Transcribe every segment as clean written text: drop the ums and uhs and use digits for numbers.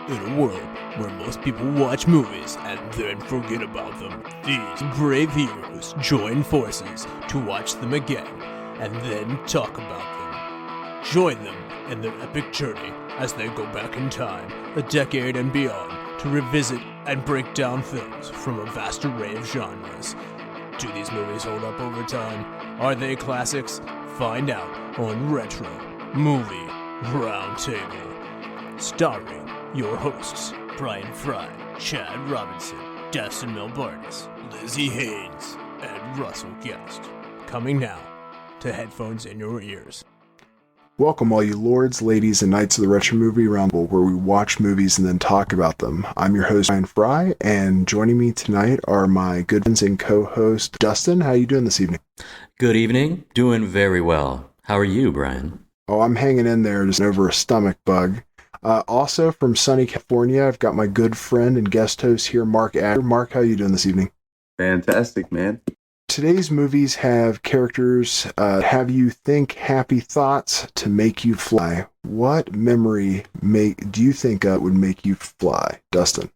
In a world where most people watch movies and then forget about them, these brave heroes join forces to watch them again and then talk about them. Join them in their epic journey as they go back in time, a decade and beyond, to revisit and break down films from a vast array of genres. Do these movies hold up over time? Are they classics? Find out on Retro Movie Roundtable. Starring your hosts, Bryan Frye, Chad Robinson, Dustin Melbardis, Lizzie Haynes, and Russell Guest. Coming now to headphones in your ears. Welcome all you lords, ladies, and knights of the Retro Movie Roundtable, where we watch movies and then talk about them. I'm your host, Bryan Frye, and joining me tonight are my good friends and co-host, Dustin. How are you doing this evening? Good evening. Doing very well. How are you, Bryan? Oh, I'm hanging in there just over a stomach bug. Also from sunny California, I've got my good friend and guest host here, Marc Asher. Marc, how are you doing this evening? Fantastic, man. Today's movies have characters have you think happy thoughts to make you fly. What memory do you think would make you fly, Dustin?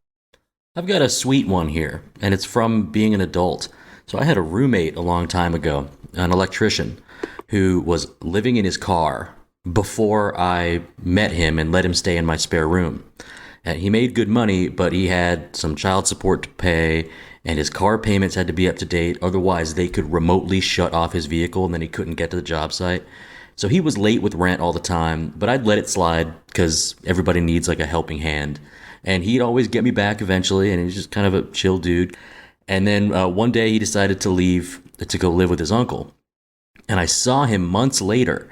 I've got a sweet one here, and it's from being an adult. So I had a roommate a long time ago, an electrician, who was living in his car before I met him and let him stay in my spare room. And he made good money, but he had some child support to pay, and his car payments had to be up to date. Otherwise, they could remotely shut off his vehicle, and then he couldn't get to the job site. So he was late with rent all the time, but I'd let it slide because everybody needs like a helping hand. And he'd always get me back eventually, and he's just kind of a chill dude. And then one day he decided to leave to go live with his uncle. And I saw him months later.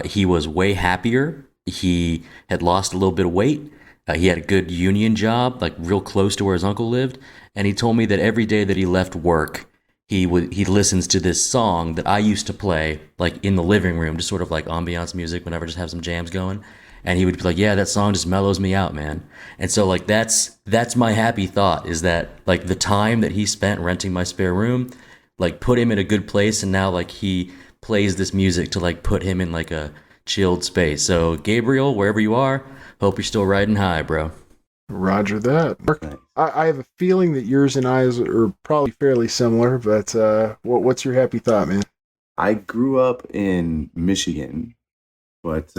He was way happier. He had lost a little bit of weight. He had a good union job, like real close to where his uncle lived. And he told me that every day that he left work, he listens to this song that I used to play, like in the living room, just sort of like ambiance music whenever I just have some jams going. And he would be like, yeah, that song just mellows me out, man. And so like that's my happy thought, is that like the time that he spent renting my spare room, like put him in a good place. And now like he plays this music to like put him in like a chilled space. So Gabriel, wherever you are, hope you're still riding high, bro. Roger that. I have a feeling that yours and I's are probably fairly similar, but what's your happy thought, man? I grew up in Michigan, but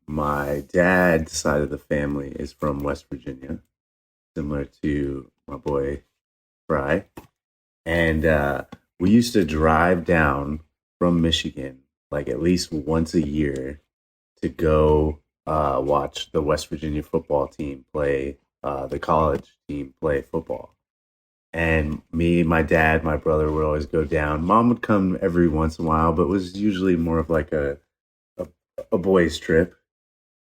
my dad's side of the family is from West Virginia, similar to my boy Frye. And we used to drive down from Michigan like at least once a year to go watch the West Virginia football team play, the college team play football. And me, my dad, my brother would always go down. Mom would come every once in a while, but it was usually more of like a boys trip.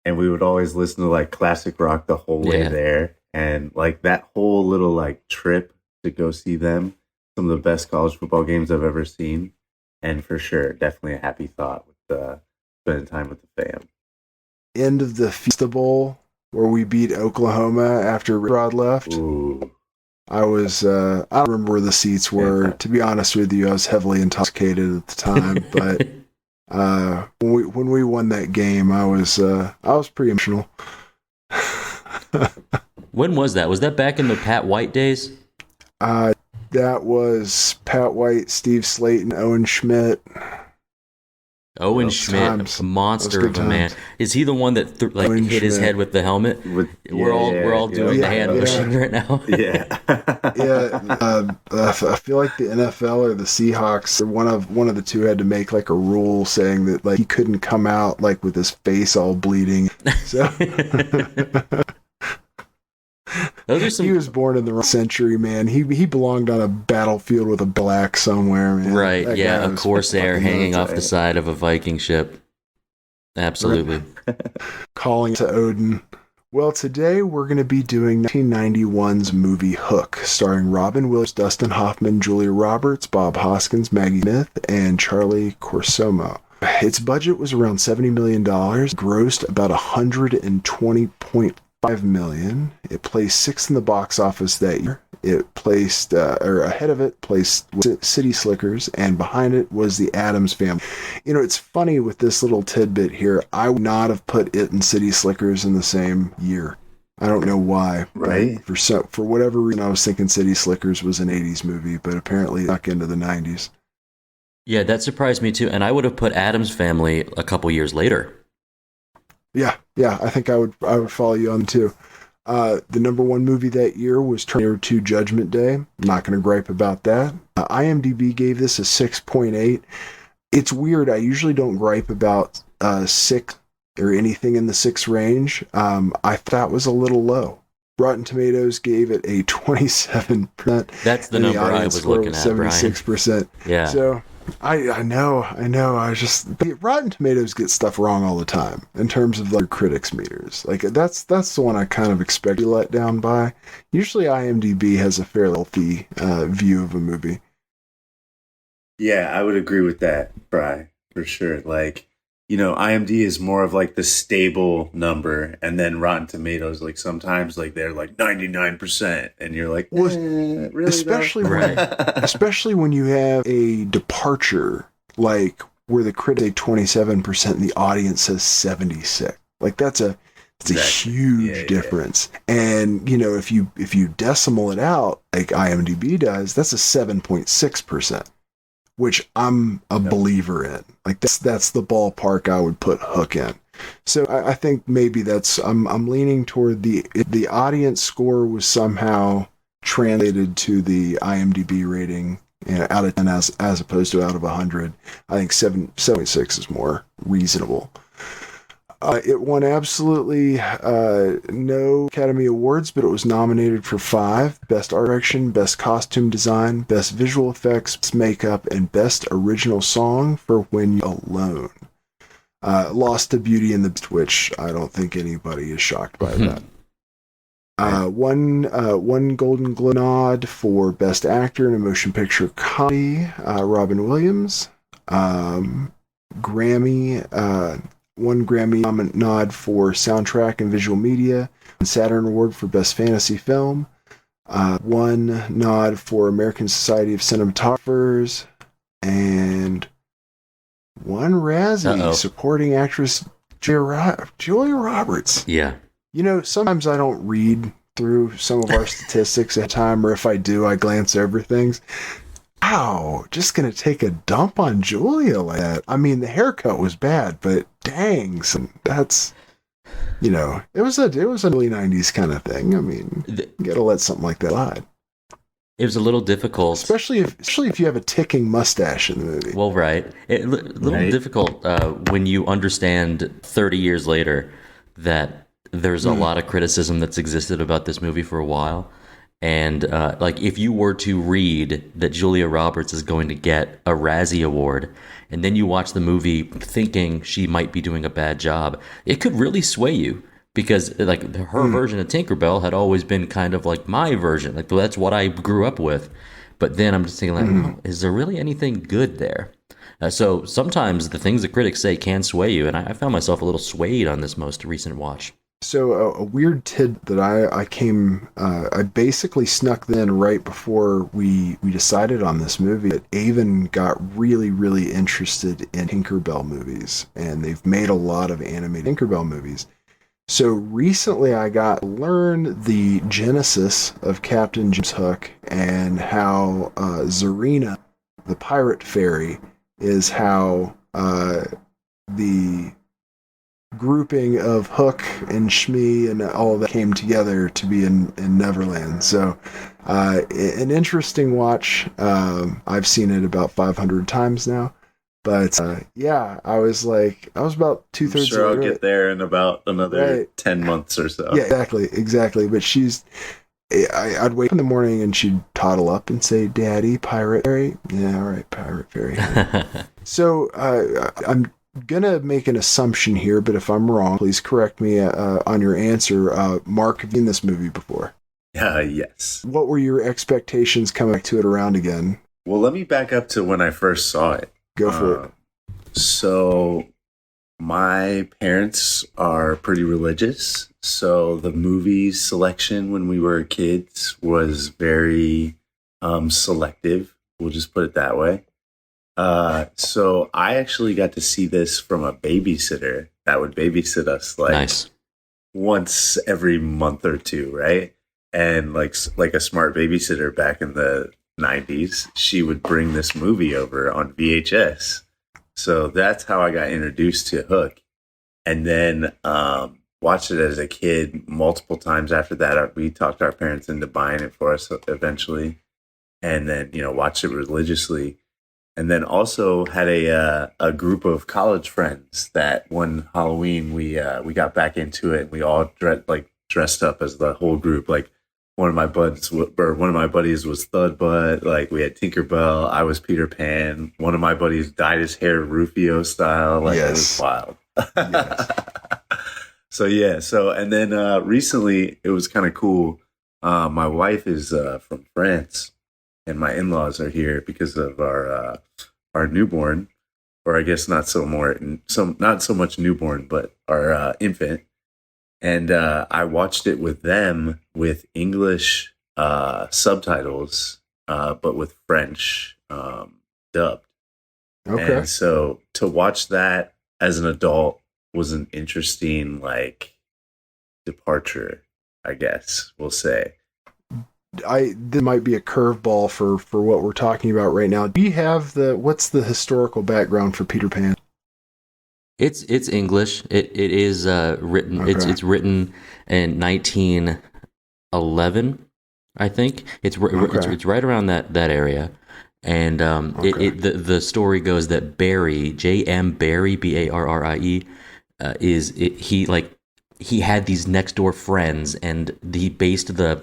And we would always listen to like classic rock the whole way there. And like that whole little like trip to go see them, some of the best college football games I've ever seen. And for sure, definitely a happy thought with spending time with the fam. End of the Fiesta Bowl where we beat Oklahoma after Rod left. Ooh. I don't remember where the seats were. To be honest with you, I was heavily intoxicated at the time. But when we won that game, I was pretty emotional. When was that? Was that back in the Pat White days? That was Pat White, Steve Slayton, Owen Schmidt. Owen Schmidt, a monster of a man. Is he the one that hit his head with the helmet? We're all doing the hand motion right now. Yeah. I feel like the NFL or the Seahawks, or one of the two, had to make like a rule saying that like he couldn't come out like with his face all bleeding. So he was born in the wrong century, man. He belonged on a battlefield with a black somewhere, man. Right, that a Corsair hanging off the side of a Viking ship. Absolutely. Calling to Odin. Well, today we're going to be doing 1991's movie Hook, starring Robin Williams, Dustin Hoffman, Julia Roberts, Bob Hoskins, Maggie Smith, and Charlie Korsmo. Its budget was around $70 million, grossed about $120.5 million. It placed sixth in the box office that year. It placed, ahead of it placed City Slickers, and behind it was the Addams Family. You know, it's funny with this little tidbit here. I would not have put it and City Slickers in the same year. I don't know why. Right. For whatever reason, I was thinking City Slickers was an 80s movie, but apparently it snuck into the 90s. Yeah, that surprised me too. And I would have put Addams Family a couple years later. Yeah, I think I would follow you on too. The number one movie that year was Terminator 2 Judgment Day. I'm not going to gripe about that. IMDb gave this a 6.8. It's weird. I usually don't gripe about 6 or anything in the 6 range. I thought was a little low. Rotten Tomatoes gave it a 27%. That's the number I was looking at, 76%. Brian. Yeah. So I know. I just Rotten Tomatoes get stuff wrong all the time in terms of their critics meters. Like that's the one I kind of expect to be let down by. Usually IMDb has a fairly healthy view of a movie. Yeah, I would agree with that, Frye, for sure. Like, IMDb is more of like the stable number, and then Rotten Tomatoes, like sometimes like they're like 99%, and you're like, really? Especially when you have a departure, like where the critic say 27% and the audience says 76. Like that's a huge difference. Yeah. And if you decimal it out like IMDb does, that's a 7.6%. Which I'm a believer in. Like that's the ballpark I would put Hook in. So I think maybe I'm leaning toward the audience score was somehow translated to the IMDb rating out of 10 as opposed to out of 100. I think 7.6 is more reasonable. It won absolutely no Academy Awards, but it was nominated for 5. Best Art Direction, Best Costume Design, Best Visual Effects, Best Makeup, and Best Original Song for When You're Alone. Lost to Beauty and the Beast, which I don't think anybody is shocked by that. One Golden Globe nod for Best Actor in a Motion Picture Comedy, Robin Williams. One Grammy nod for Soundtrack and Visual Media, and Saturn Award for Best Fantasy Film, one nod for American Society of Cinematographers, and one Razzie supporting actress Julia Roberts. Yeah. Sometimes I don't read through some of our statistics at a time, or if I do, I glance over things. Wow, just gonna take a dump on Julia like that. I mean, the haircut was bad, but dang, that's it was a early '90s kind of thing. I mean, you gotta let something like that slide. It was a little difficult, especially if you have a ticking mustache in the movie. Well, right, a little difficult when you understand 30 years later that there's a lot of criticism that's existed about this movie for a while. And like if you were to read that Julia Roberts is going to get a Razzie Award, and then you watch the movie thinking she might be doing a bad job, it could really sway you because like her version of Tinkerbell had always been kind of like my version. Like that's what I grew up with. But then I'm just thinking like, is there really anything good there? So sometimes the things the critics say can sway you, and I found myself a little swayed on this most recent watch. So a weird tidbit that I basically snuck in right before we decided on this movie that Avon got really, really interested in Tinkerbell movies, and they've made a lot of animated Tinkerbell movies. So recently I got to learn the genesis of Captain James Hook and how Zarina, the pirate fairy, is how the grouping of Hook and Shmi and all that came together to be in Neverland. So an interesting watch. I've seen it about 500 times now. But I was about 2/3. I'm sure I'll get there in about another 10 months or so. Yeah, exactly. But I'd wake up in the morning and she'd toddle up and say, "Daddy, pirate fairy." Yeah, all right, pirate fairy. So I'm gonna make an assumption here, but if I'm wrong, please correct me on your answer. Mark, have you seen this movie before? Yes. What were your expectations coming back to it around again? Well, let me back up to when I first saw it. Go for it. So my parents are pretty religious, so the movie selection when we were kids was very selective. We'll just put it that way. So I actually got to see this from a babysitter that would babysit us like once every month or two, right? And like a smart babysitter back in the 90s, she would bring this movie over on VHS. So that's how I got introduced to Hook. And then watched it as a kid multiple times after that. We talked our parents into buying it for us eventually. And then, watched it religiously. And then also had a group of college friends that one Halloween we got back into it, and we all dressed up as the whole group. Like one of my buddies was Thudbutt. Like we had Tinkerbell. I was Peter Pan. One of my buddies dyed his hair Rufio style. Like It was wild. Yes. So and then recently it was kind of cool. My wife is from France, and my in-laws are here because of our newborn, or I guess not so much newborn, but our infant. And I watched it with them with English subtitles, but with French dubbed. Okay. And so to watch that as an adult was an interesting departure, I guess we'll say. This might be a curveball for what we're talking about right now. Do you have what's the historical background for Peter Pan? It's English. It is written. Okay. It's written in 1911, I think. It's right around that area. And the story goes that Barry, J.M. Barry, Barrie, he had these next door friends, and he based the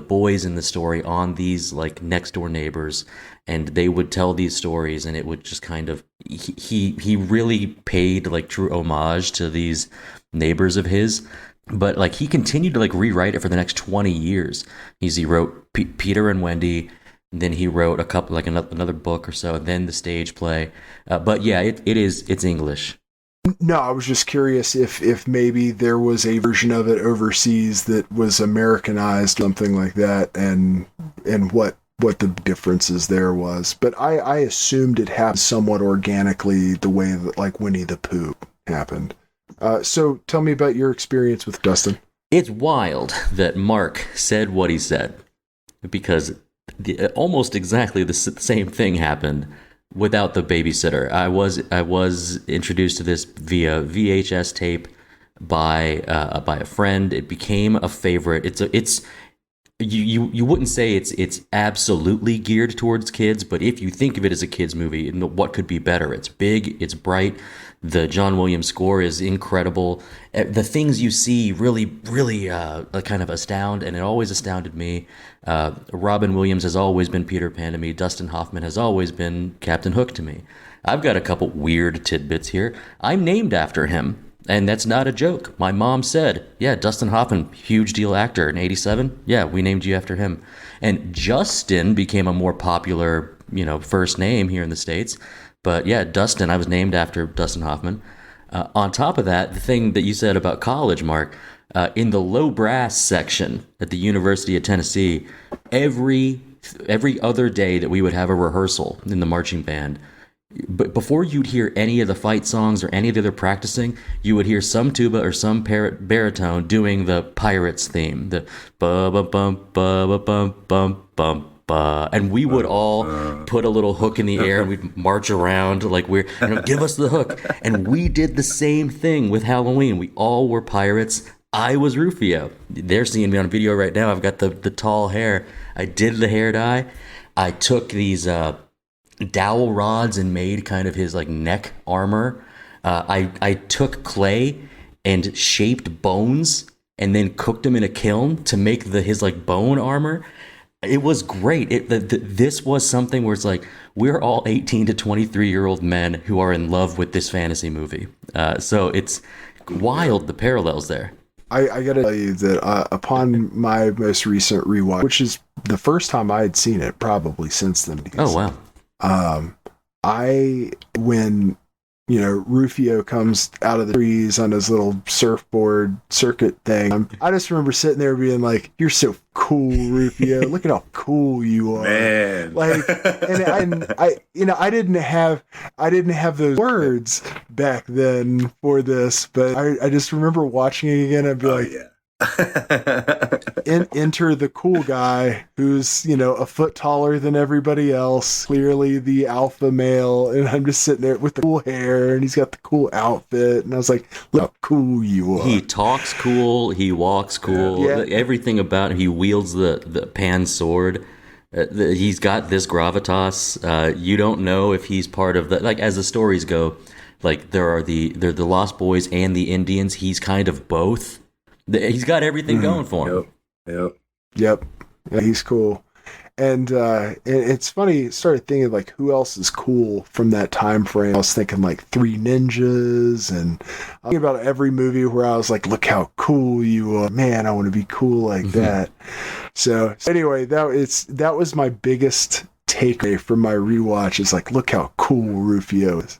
boys in the story on these next door neighbors, and they would tell these stories, and it would just kind of he really paid true homage to these neighbors of his. But he continued to rewrite it for the next 20 years. He wrote Peter and Wendy. Then he wrote a couple, another book or so, then the stage play. But yeah, it's English. No, I was just curious if maybe there was a version of it overseas that was Americanized, something like that, and what the differences there was. But I assumed it happened somewhat organically, the way that Winnie the Pooh happened. So tell me about your experience with Dustin. It's wild that Marc said what he said, because almost exactly the same thing happened without the babysitter. I was introduced to this via VHS tape by a friend. It became a favorite. You wouldn't say it's absolutely geared towards kids, but if you think of it as a kids movie, what could be better? It's big, it's bright. The John Williams score is incredible. The things you see really kind of astound, and it always astounded me. Robin Williams has always been Peter Pan to me. Dustin Hoffman has always been Captain Hook to me. I've got a couple weird tidbits here. I'm named after him, and that's not a joke. My mom said, yeah, Dustin Hoffman, huge deal actor in 87. Yeah, we named you after him. And Justin became a more popular, first name here in the States. But yeah, Dustin, I was named after Dustin Hoffman. On top of that, the thing that you said about college, Marc, in the low brass section at the University of Tennessee, every other day that we would have a rehearsal in the marching band, but before you'd hear any of the fight songs or any of the other practicing, you would hear some tuba or some baritone doing the Pirates theme, the ba-ba-bum-ba-ba-bum-bum-bum. And we would all put a little hook in the air, and we'd march around we're, give us the hook. And we did the same thing with Halloween. We all were pirates. I was Rufio. They're seeing me on video right now. I've got the tall hair. I did the hair dye. I took these dowel rods and made kind of his neck armor. I took clay and shaped bones and then cooked them in a kiln to make his bone armor. It was great. This was something where it's we're all 18 to 23-year-old men who are in love with this fantasy movie. So it's wild, the parallels there. I gotta tell you that upon my most recent rewatch, which is the first time I had seen it probably since then. Oh, wow. When Rufio comes out of the trees on his little surfboard circuit thing. I just remember sitting there being like, "You're so cool, Rufio. Look at how cool you are, man." Like, and I didn't have those words back then for this, but I just remember watching it again. I'd be like, yeah. Enter the cool guy who's a foot taller than everybody else, clearly the alpha male, and I'm just sitting there with the cool hair and he's got the cool outfit, and I was like, look how cool you are. He talks cool, he walks cool, everything about him. He wields the pan sword. He's got this gravitas. You don't know if he's part of the, like, as the stories go, like they're the Lost Boys and the Indians. He's kind of both. He's got everything going for him. Yep. Yeah, he's cool. And it's funny, started thinking like who else is cool from that time frame. I was thinking like Three Ninjas, and I think about every movie where I was like, look how cool you are. Man, I want to be cool like that. So anyway, that was my biggest takeaway from my rewatch, is like, look how cool Rufio is.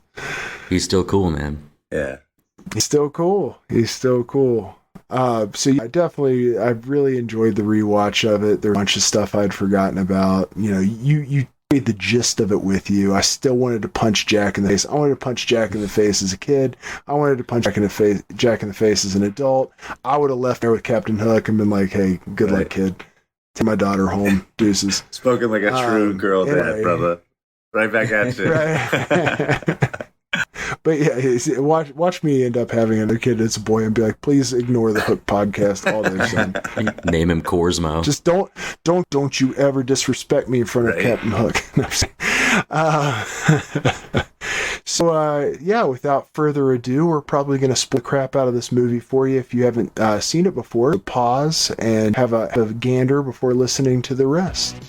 He's still cool, man. Yeah. He's still cool. So yeah, I've really enjoyed the rewatch of it. There's a bunch of stuff I'd forgotten about. You made the gist of it with you. I still wanted to punch Jack in the face. I wanted to punch Jack in the face as a kid. I wanted to punch Jack in the face as an adult. I would have left there with Captain Hook and been like, hey, good luck, kid. Take my daughter home. Deuces. Spoken like a true girl dad, anyway. brother. Right back at you. Right. But yeah, watch me end up having another kid that's a boy and be like, please ignore the Hook podcast all day, son. Name him Korsmo. Just don't you ever disrespect me in front of Captain Hook. So without further ado, we're probably going to spoil the crap out of this movie for you if you haven't seen it before. So pause and have a gander before listening to the rest.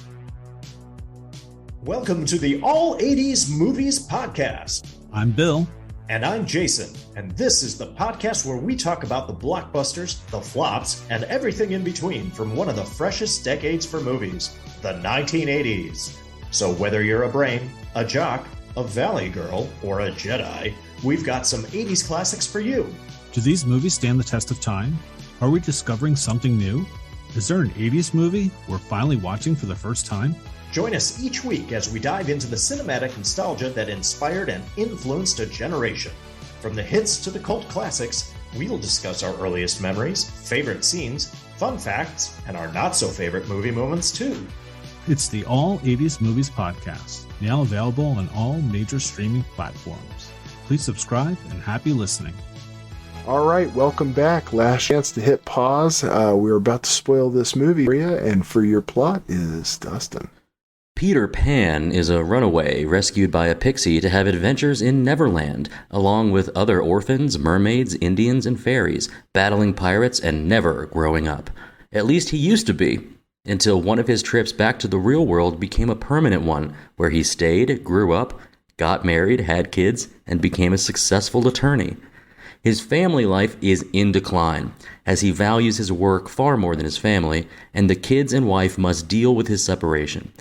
Welcome to the All 80s Movies Podcast. I'm Bill. And I'm Jasen, and this is the podcast where we talk about the blockbusters, the flops, and everything in between from one of the freshest decades for movies, the 1980s. So whether you're a brain, a jock, a valley girl, or a Jedi, we've got some 80s classics for you. Do these movies stand the test of time? Are we discovering something new? Is there an 80s movie we're finally watching for the first time? Join us each week as we dive into the cinematic nostalgia that inspired and influenced a generation. From the hits to the cult classics, we'll discuss our earliest memories, favorite scenes, fun facts, and our not-so-favorite movie moments, too. It's the All 80s Movies Podcast, now available on all major streaming platforms. Please subscribe and happy listening. All right, welcome back. Last chance to hit pause. We're about to spoil this movie for you, and for your plot is Dustin. Peter Pan is a runaway rescued by a pixie to have adventures in Neverland, along with other orphans, mermaids, Indians, and fairies, battling pirates and never growing up. At least he used to be, until one of his trips back to the real world became a permanent one, where he stayed, grew up, got married, had kids, and became a successful attorney. His family life is in decline, as he values his work far more than his family, and the kids and wife must deal with his separation.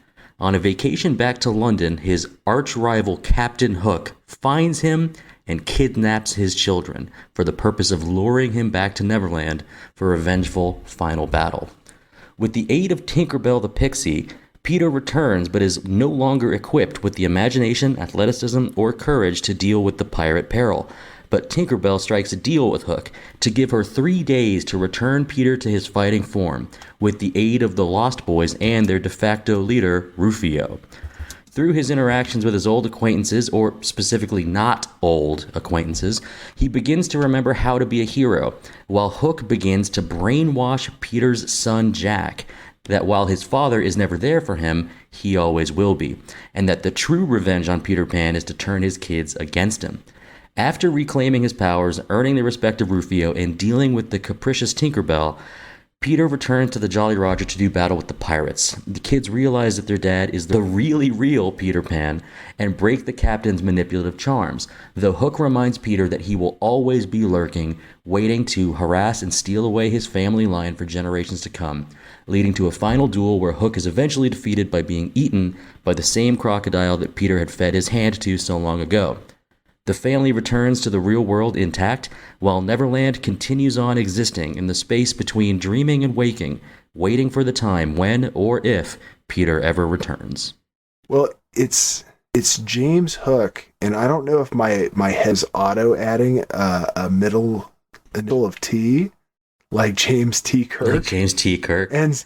On a vacation back to London, his arch-rival Captain Hook finds him and kidnaps his children for the purpose of luring him back to Neverland for a vengeful final battle. With the aid of Tinkerbell the Pixie, Peter returns but is no longer equipped with the imagination, athleticism, or courage to deal with the pirate peril. But Tinkerbell strikes a deal with Hook to give her 3 days to return Peter to his fighting form, with the aid of the Lost Boys and their de facto leader, Rufio. Through his interactions with his old acquaintances, or specifically not old acquaintances, he begins to remember how to be a hero, while Hook begins to brainwash Peter's son Jack, that while his father is never there for him, he always will be, and that the true revenge on Peter Pan is to turn his kids against him. After reclaiming his powers, earning the respect of Rufio, and dealing with the capricious Tinkerbell, Peter returns to the Jolly Roger to do battle with the pirates. The kids realize that their dad is the really real Peter Pan and break the captain's manipulative charms, though Hook reminds Peter that he will always be lurking, waiting to harass and steal away his family line for generations to come, leading to a final duel where Hook is eventually defeated by being eaten by the same crocodile that Peter had fed his hand to so long ago. The family returns to the real world intact, while Neverland continues on existing in the space between dreaming and waking, waiting for the time when or if Peter ever returns. Well, it's James Hook, and I don't know if my head's auto adding a middle initial of T, like James T. Kirk. Like James T. Kirk. And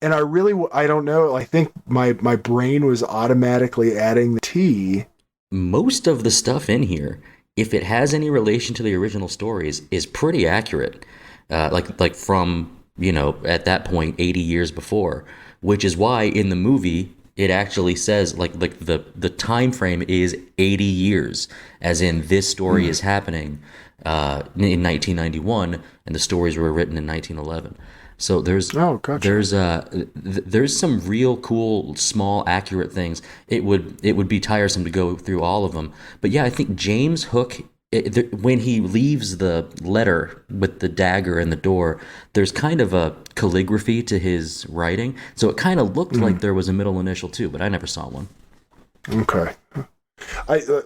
I don't know. I think my brain was automatically adding the T. Most of the stuff in here, if it has any relation to the original stories, is pretty accurate. Like from, at that point, 80 years before, which is why in the movie it actually says like the time frame is 80 years, as in this story is happening in 1991 and the stories were written in 1911. So there's some real cool, small, accurate things. It would be tiresome to go through all of them. But yeah, I think James Hook, when he leaves the letter with the dagger in the door, there's kind of a calligraphy to his writing. So it kind of looked like there was a middle initial too, but I never saw one. Okay.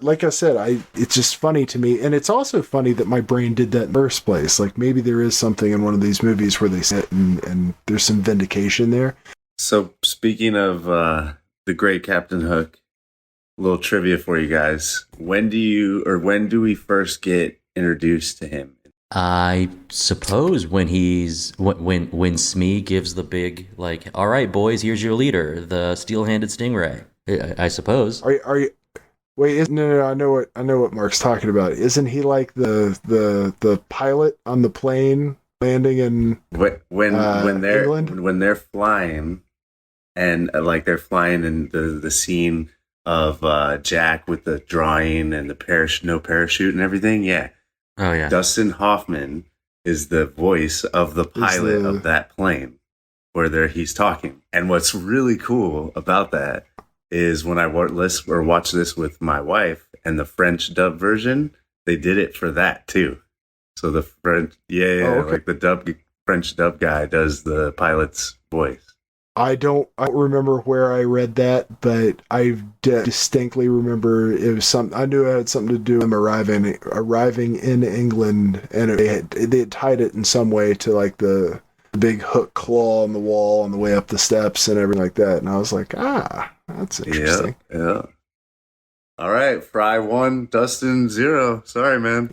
Like I said, it's just funny to me, and it's also funny that my brain did that in the first place. Like maybe there is something in one of these movies where they sit and there's some vindication there. So speaking of the great Captain Hook, a little trivia for you guys. When do we first get introduced to him? I suppose when when Smee gives the big like, all right, boys, here's your leader, the steel-handed stingray. I suppose. Are you? Wait, no, I know what Mark's talking about. Isn't he like the pilot on the plane landing in when they're England? When they're flying, and like they're flying in the scene of Jack with the drawing and the no parachute and everything? Yeah. Oh yeah. Dustin Hoffman is the voice of the pilot of that plane where he's talking. And what's really cool about that is when I watch this with my wife, and the French dub version, they did it for that too. So the French, like the French dub guy does the pilot's voice. I don't remember where I read that, but I distinctly remember it was I knew it had something to do with them arriving in England, and they had tied it in some way to like the big hook claw on the wall on the way up the steps and everything like that. And I was like, that's interesting. Yeah. All right, Frye 1, Dustin 0. Sorry, man.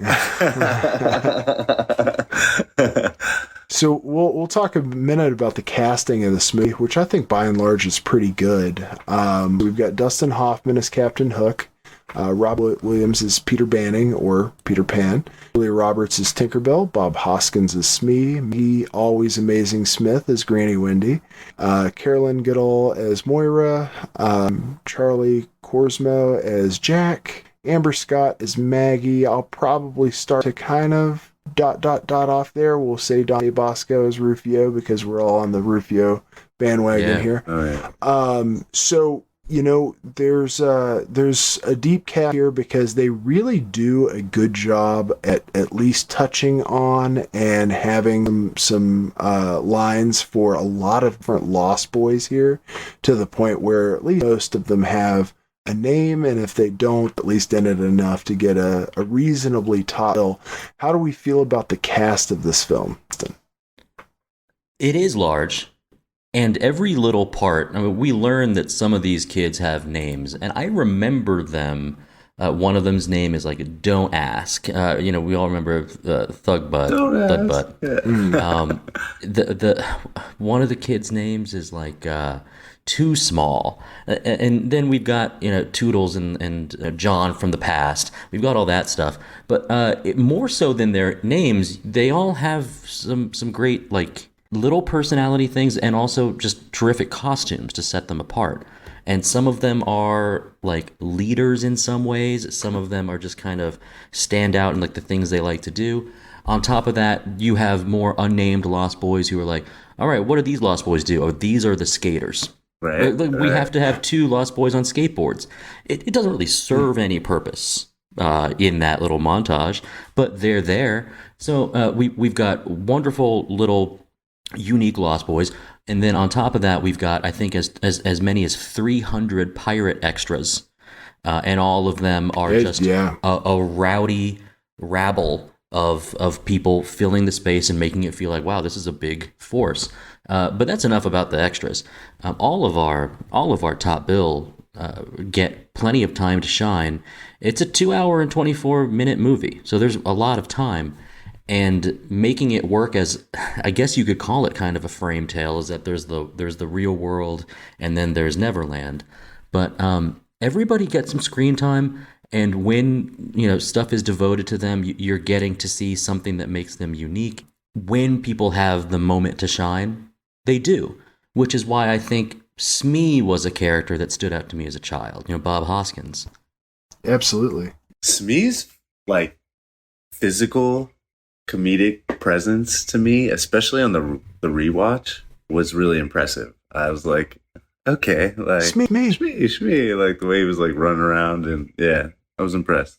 So we'll talk a minute about the casting of this movie, which I think by and large is pretty good. We've got Dustin Hoffman as Captain Hook, Robert Williams as Peter Banning, or Peter Pan, Julia Roberts as Tinkerbell, Bob Hoskins as Smee, me, always amazing Smith as Granny Wendy, Carolyn Goodall as Moira, Charlie Korsmo as Jack, Amber Scott as Maggie. I'll probably start to kind of off there. We'll say Dante Basco as Rufio because we're all on the Rufio bandwagon here. Oh, yeah. So there's a deep cast here because they really do a good job at least touching on and having some lines for a lot of different Lost Boys here, to the point where at least most of them have a name, and if they don't, at least in it enough to get a reasonably top bill. How do we feel about the cast of this film? It is large. And every little part, I mean, we learn that some of these kids have names, and I remember them. One of them's name is like Don't Ask. We all remember Thug Butt. Thug Butt. Yeah. The one of the kids' names is like Too Small, and then we've got Toodles and John from the past. We've got all that stuff, but more so than their names, they all have some great like little personality things, and also just terrific costumes to set them apart. And some of them are like leaders in some ways. Some of them are just kind of stand out in like the things they like to do. On top of that, you have more unnamed Lost Boys who are like, all right, what do these Lost Boys do? Oh, these are the skaters. Right. We have to have 2 Lost Boys on skateboards. It doesn't really serve any purpose in that little montage, but they're there. So we've got wonderful little unique Lost Boys, and then on top of that we've got, I think, as many as 300 pirate extras and all of them are just yeah. a rowdy rabble of people filling the space and making it feel like, wow, this is a big force. But that's enough about the extras. All of our top bill get plenty of time to shine. It's a 2 hour and 24-minute movie, so there's a lot of time. And making it work as, I guess you could call it kind of a frame tale, is that there's the real world and then there's Neverland. But everybody gets some screen time, and when stuff is devoted to them, you're getting to see something that makes them unique. When people have the moment to shine, they do, which is why I think Smee was a character that stood out to me as a child. Bob Hoskins. Absolutely. Smee's like physical comedic presence to me, especially on the rewatch, was really impressive. I was like, okay, like Smee, like the way he was like running around, and yeah, I was impressed.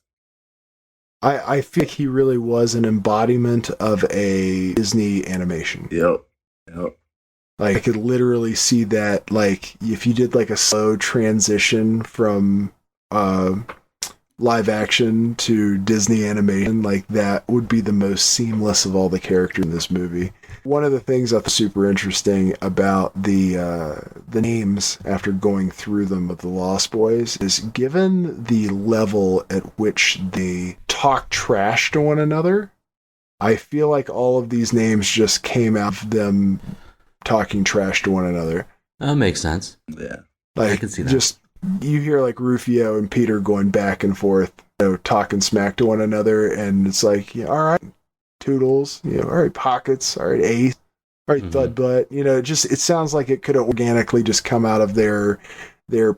I think he really was an embodiment of a Disney animation. Yep. Like, I could literally see that, like, if you did like a slow transition from live action to Disney animation, like, that would be the most seamless of all the characters in this movie. One of the things I thought super interesting about the names after going through them of the Lost Boys is, given the level at which they talk trash to one another, I feel like all of these names just came out of them talking trash to one another. That makes sense. Yeah. Like, I can see that. Just, you hear like Rufio and Peter going back and forth, talking smack to one another, and it's like, all right, Toodles, all right, Pockets, all right, Ace, all right, Thud Butt. It sounds like it could have organically just come out of their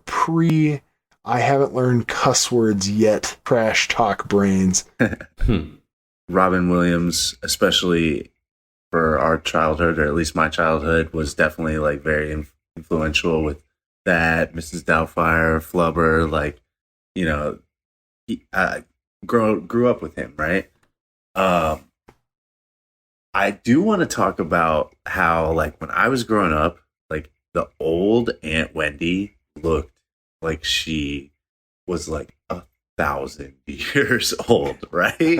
pre, I haven't learned cuss words yet, trash talk brains. Robin Williams, especially for our childhood, or at least my childhood, was definitely like very influential with that. Mrs. Doubtfire, Flubber, like, he, grew up with him, right? I do want to talk about how, like, when I was growing up, like, the old Aunt Wendy looked like she was like 1,000 years old, right?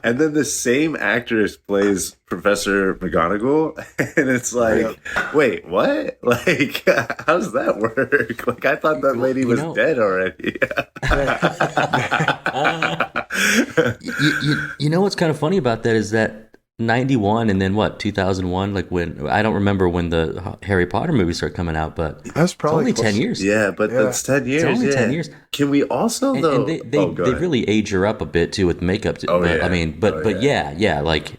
And then the same actress plays Professor McGonagall, and it's like, wait, what? Like, how does that work? Like, I thought that lady was dead already. You know what's kind of funny about that is that 91 and then 2001, like, when I don't remember when the Harry Potter movies started coming out, but that's probably it's only 10 years. Yeah, but that's 10 years. It's only 10 years. Can we also, though? And they really age her up a bit too with makeup. Yeah, like,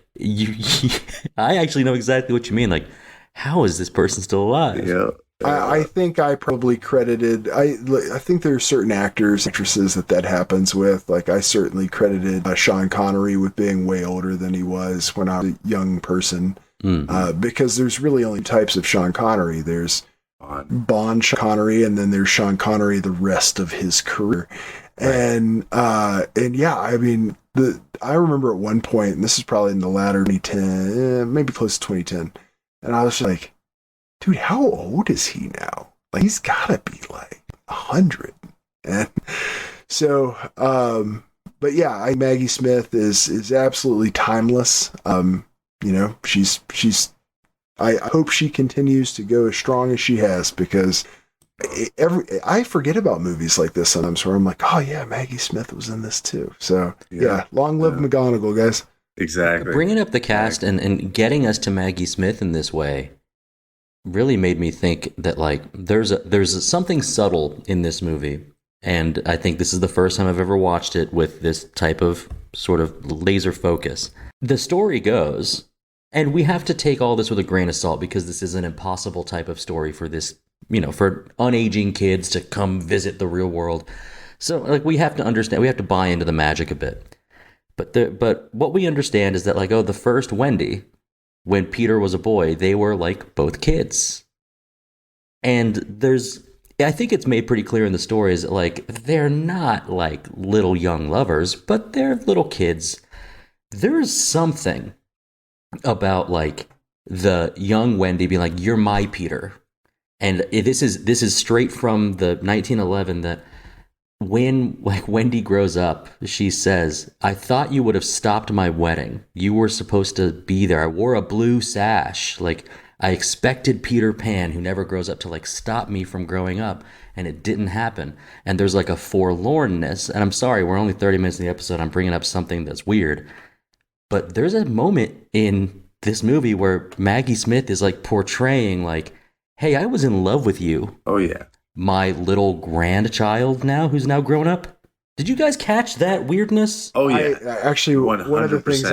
I actually know exactly what you mean. Like, how is this person still alive? Yeah. I think I probably credited, I think there are certain actors, actresses that happens with. Like, I certainly credited Sean Connery with being way older than he was when I was a young person. Because there's really only types of Sean Connery. There's Bond Sean Connery, and then there's Sean Connery the rest of his career. And yeah, I mean, I remember at one point, and this is probably in the latter 2010, maybe close to 2010, and I was just like, dude, how old is he now? Like, he's gotta be like 100. And so, but yeah, Maggie Smith is absolutely timeless. She's I hope she continues to go as strong as she has, because I forget about movies like this sometimes where I'm like, oh yeah, Maggie Smith was in this too. So yeah, long live McGonagall, guys. Exactly. Bringing up the cast and getting us to Maggie Smith in this way really made me think that, like, there's something subtle in this movie, and I think this is the first time I've ever watched it with this type of sort of laser focus. The story goes, and we have to take all this with a grain of salt because this is an impossible type of story for this, for unaging kids to come visit the real world. So, like, we have to understand, we have to buy into the magic a bit. But what we understand is that, like, the first Wendy, when Peter was a boy, they were like both kids. And I think it's made pretty clear in the stories, like, they're not like little young lovers, but they're little kids. There's something about, like, the young Wendy being like, you're my Peter. And this is straight from the 1911, that when like Wendy grows up, she says, "I thought you would have stopped my wedding. You were supposed to be there. I wore a blue sash. Like I expected Peter Pan, who never grows up, to like stop me from growing up, and it didn't happen." And there's like a forlornness. And I'm sorry, we're only 30 minutes in the episode. I'm bringing up something that's weird, but there's a moment in this movie where Maggie Smith is like portraying like, "Hey, I was in love with you." Oh yeah. My little grandchild now, who's now grown up. Did you guys catch that weirdness? Oh yeah. Actually, 100%. one of the things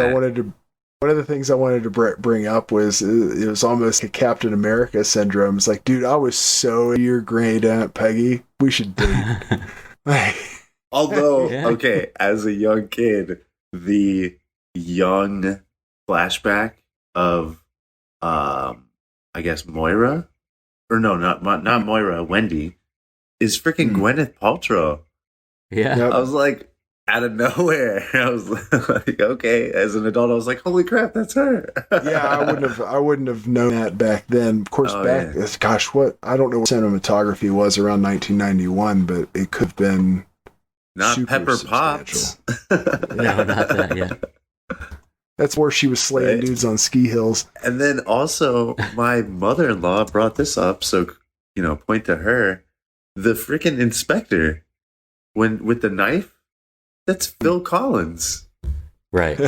I wanted to bring up was it was almost a Captain America syndrome. It's like, dude, I was so into your great Aunt Peggy. We should date. Although, Yeah. okay, as a young kid, the young flashback of, I guess Moira, or no, not Moira, Wendy, is freaking Gwyneth Paltrow. Yeah. Yep. I was like, out of nowhere. I was like, okay. As an adult, I was like, holy crap, that's her. Yeah, I wouldn't have known that back then. Of course, gosh, I don't know what cinematography was around 1991, but it could have been Not super Pepper substantial. Potts. No, not that. Yeah. That's where she was slaying Right. dudes on ski hills. And then also, my mother-in-law brought this up, so, point to her. The freaking inspector, with the knife, that's Phil Collins. Right.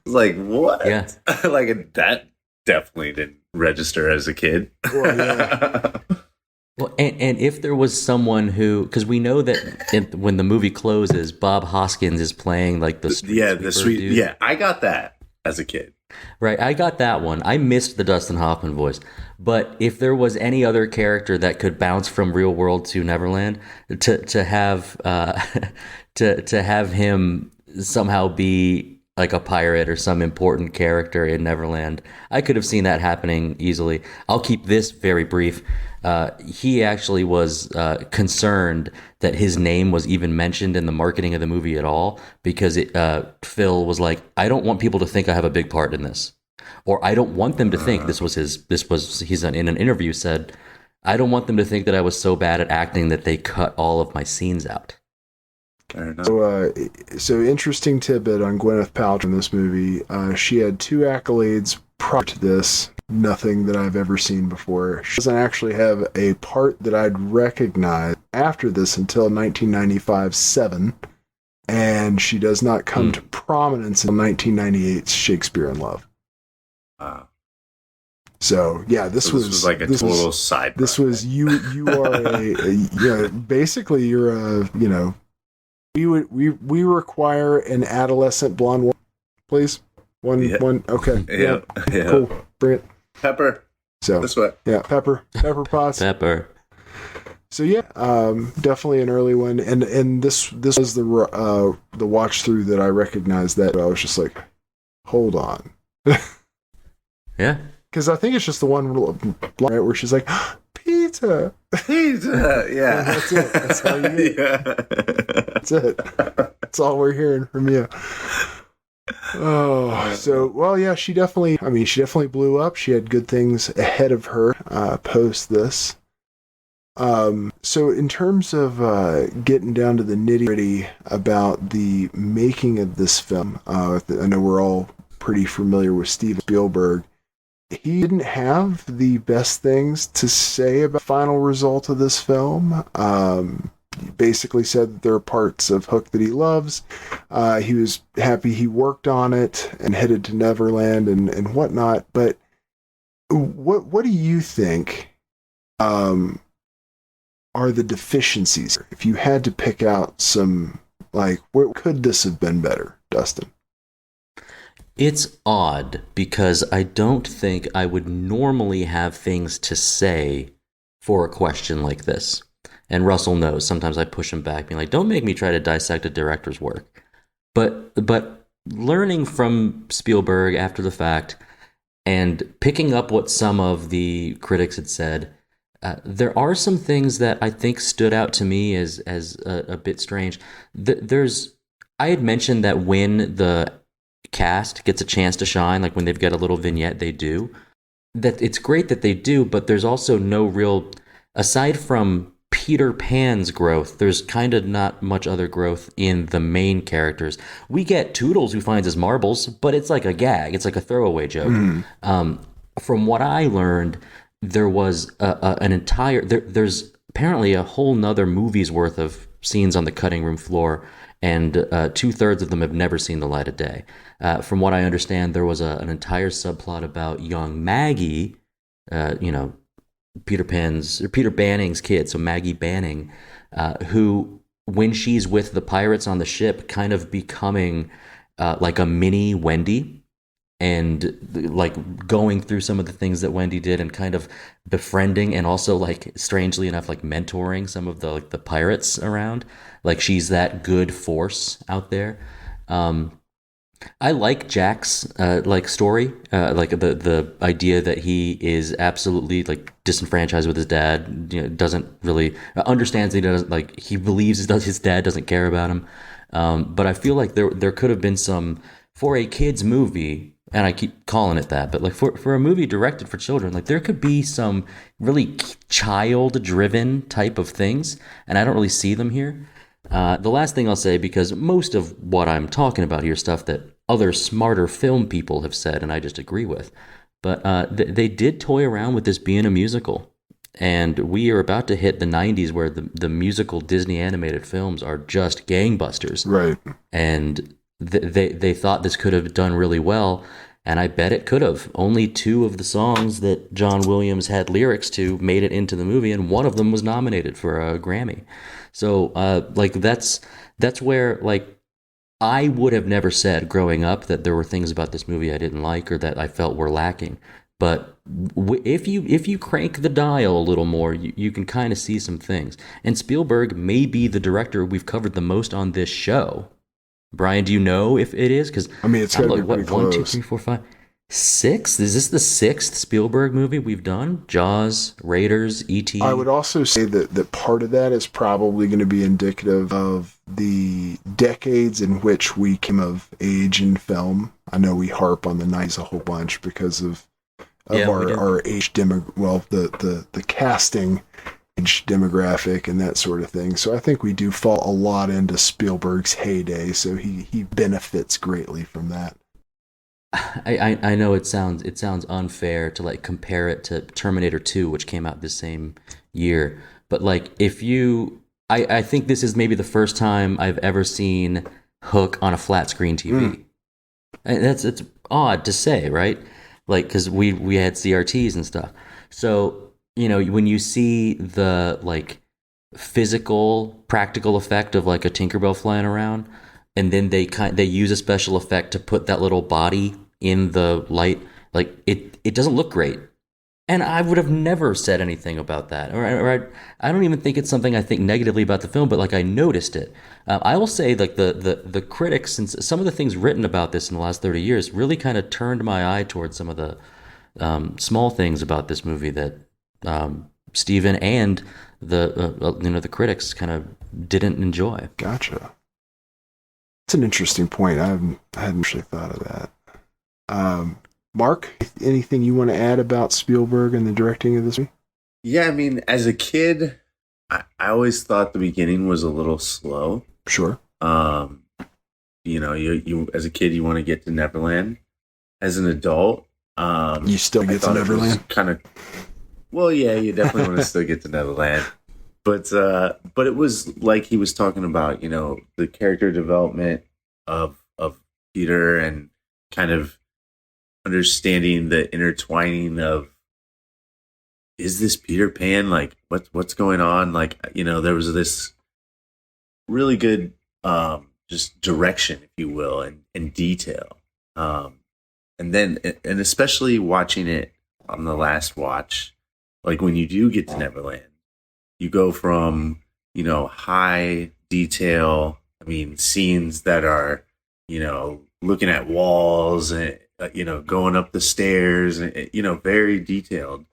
Like, what? Yeah. Like, that definitely didn't register as a kid. Well, yeah. Well, and if there was someone who, because we know that when the movie closes, Bob Hoskins is playing like the street Yeah, sweeper the sweet. dude. Yeah, I got that as a kid. Right, I got that one. I missed the Dustin Hoffman voice. But if there was any other character that could bounce from real world to Neverland, to have to have him somehow be like a pirate or some important character in Neverland, I could have seen that happening easily. I'll keep this very brief. He actually was concerned that his name was even mentioned in the marketing of the movie at all, because Phil was like, "I don't want people to think I have a big part in this," or "I don't want them to think he's in an interview said, "I don't want them to think that I was so bad at acting that they cut all of my scenes out." Fair enough. So interesting tidbit on Gwyneth Paltrow in this movie. She had 2 accolades prior to this. Nothing that I've ever seen before. She doesn't actually have a part that I'd recognize after this until 1995 Seven, and she does not come to prominence until 1998's Shakespeare in Love. Wow. So yeah, this was like a total side. This was you are basically you're a we require an adolescent blonde woman, please. One okay. Yeah. Cool. Bring it. Pepper. So This way. yeah, Pepper Potts. Pepper. So yeah, definitely an early one, and this was the watch through that I recognized that I was just like, hold on, Yeah. because I think it's just the one right where she's like, pizza. Yeah. That's it. That's all you get. Yeah. That's it. That's all we're hearing from you. Oh, so well, yeah. She definitely blew up. She had good things ahead of her post this. So in terms of getting down to the nitty-gritty about the making of this film, I know we're all pretty familiar with Steven Spielberg. He didn't have the best things to say about the final result of this film. He basically said that there are parts of Hook that he loves. He was happy he worked on it and headed to Neverland and whatnot. But what do you think are the deficiencies? If you had to pick out some, like, where could this have been better, Dustin? It's odd because I don't think I would normally have things to say for a question like this. And Russell knows, sometimes I push him back, being like, don't make me try to dissect a director's work. But learning from Spielberg after the fact and picking up what some of the critics had said, there are some things that I think stood out to me as a bit strange. I had mentioned that when the cast gets a chance to shine, like when they've got a little vignette, they do. That it's great that they do, but there's also no real, aside from Peter Pan's growth, there's kind of not much other growth in the main characters. We get Toodles who finds his marbles, but it's like a gag. It's like a throwaway joke. From what I learned, there was an entire... There's apparently a whole nother movie's worth of scenes on the cutting room floor, and 2/3 of them have never seen the light of day. From what I understand, there was an entire subplot about young Maggie, Peter Banning's kid, so Maggie Banning, who, when she's with the pirates on the ship, kind of becoming like a mini Wendy, and like going through some of the things that Wendy did, and kind of befriending, and also like strangely enough, like mentoring some of the pirates around. Like she's that good force out there. I like Jack's story, like the idea that he is absolutely like disenfranchised with his dad. Doesn't really understands that he doesn't, like, he believes his dad doesn't care about him. But I feel like there could have been some, for a kids movie, and I keep calling it that, but like for a movie directed for children, like there could be some really child driven type of things, and I don't really see them here. The last thing I'll say, because most of what I'm talking about here is stuff that other smarter film people have said, and I just agree with. But they did toy around with this being a musical. And we are about to hit the 90s where the musical Disney animated films are just gangbusters. Right. And they thought this could have done really well, and I bet it could have. Only 2 of the songs that John Williams had lyrics to made it into the movie, and one of them was nominated for a Grammy. So, that's where, like, I would have never said growing up that there were things about this movie I didn't like or that I felt were lacking. But if you crank the dial a little more, you can kind of see some things. And Spielberg may be the director we've covered the most on this show. Brian, do you know if it is? Because I mean, it's got to be pretty close. 1, 2, 3, 4, 5, 6. Is this the 6th Spielberg movie we've done? Jaws, Raiders, E.T. I would also say that part of that is probably going to be indicative of the decades in which we came of age in film. I know we harp on the 90s a whole bunch because of our age the casting age demographic and that sort of thing. So I think we do fall a lot into Spielberg's heyday, so he benefits greatly from that. I know it sounds unfair to like compare it to Terminator 2, which came out the same year, but like I think this is maybe the first time I've ever seen Hook on a flat screen TV. And it's odd to say, right? Like, because we had CRTs and stuff. So, when you see the like physical, practical effect of like a Tinkerbell flying around, and then they use a special effect to put that little body in the light, like it doesn't look great. And I would have never said anything about that, or I don't even think it's something I think negatively about the film, but like I noticed it. I will say, like the critics and some of the things written about this in the last 30 years really kind of turned my eye towards some of the small things about this movie that Steven and the critics kind of didn't enjoy. Gotcha. It's an interesting point. I hadn't actually thought of that. Mark, anything you want to add about Spielberg and the directing of this movie? Yeah, I mean, as a kid, I always thought the beginning was a little slow. Sure. You as a kid, you want to get to Neverland. As an adult, you still get to Neverland. Kind of. Well, yeah, you definitely want to still get to Neverland, but it was like he was talking about, the character development of Peter and kind of understanding the intertwining of, is this Peter Pan? Like, what's going on? Like, there was this really good just direction, if you will, and detail. And especially watching it on the last watch, like when you do get to Neverland, you go from, high detail, scenes that are, looking at walls and, going up the stairs, and, very detailed,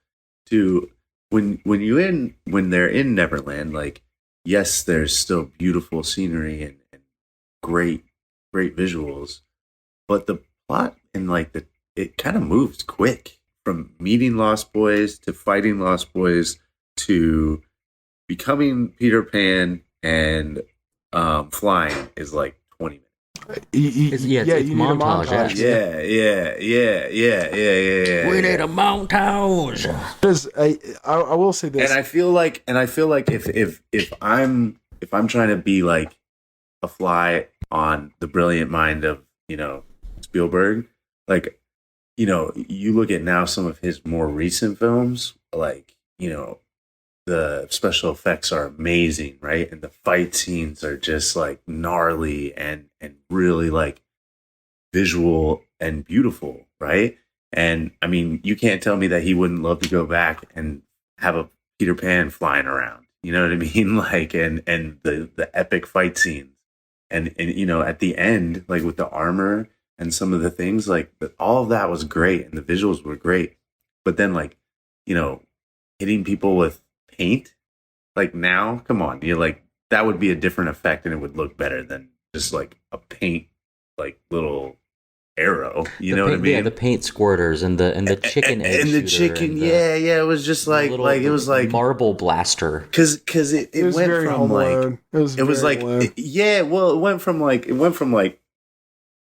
to when they're in Neverland, like, yes, there's still beautiful scenery and great visuals, but the plot and it kind of moves quick from meeting Lost Boys to fighting Lost Boys to becoming Peter Pan and flying is like 20 minutes. It's you need montage, a montage. Yeah. We need a montage. Because I will say this, And I feel like if I'm trying to be like a fly on the brilliant mind of, Spielberg, like, you look at now some of his more recent films, like, the special effects are amazing, right? And the fight scenes are just like gnarly and really like visual and beautiful, right? And I mean, you can't tell me that he wouldn't love to go back and have a Peter Pan flying around. You know what I mean? Like, and the epic fight scenes, and at the end, like with the armor and some of the things, like all of that was great, and the visuals were great. But then, like, hitting people with paint, like now, come on, you're like, that would be a different effect, and it would look better than just like a paint, like little arrow. You know what I mean? Yeah, the paint squirters and the chicken egg and the chicken. It was just like it was like marble blaster. Because it was went very from Home like Alone. it was like it went from like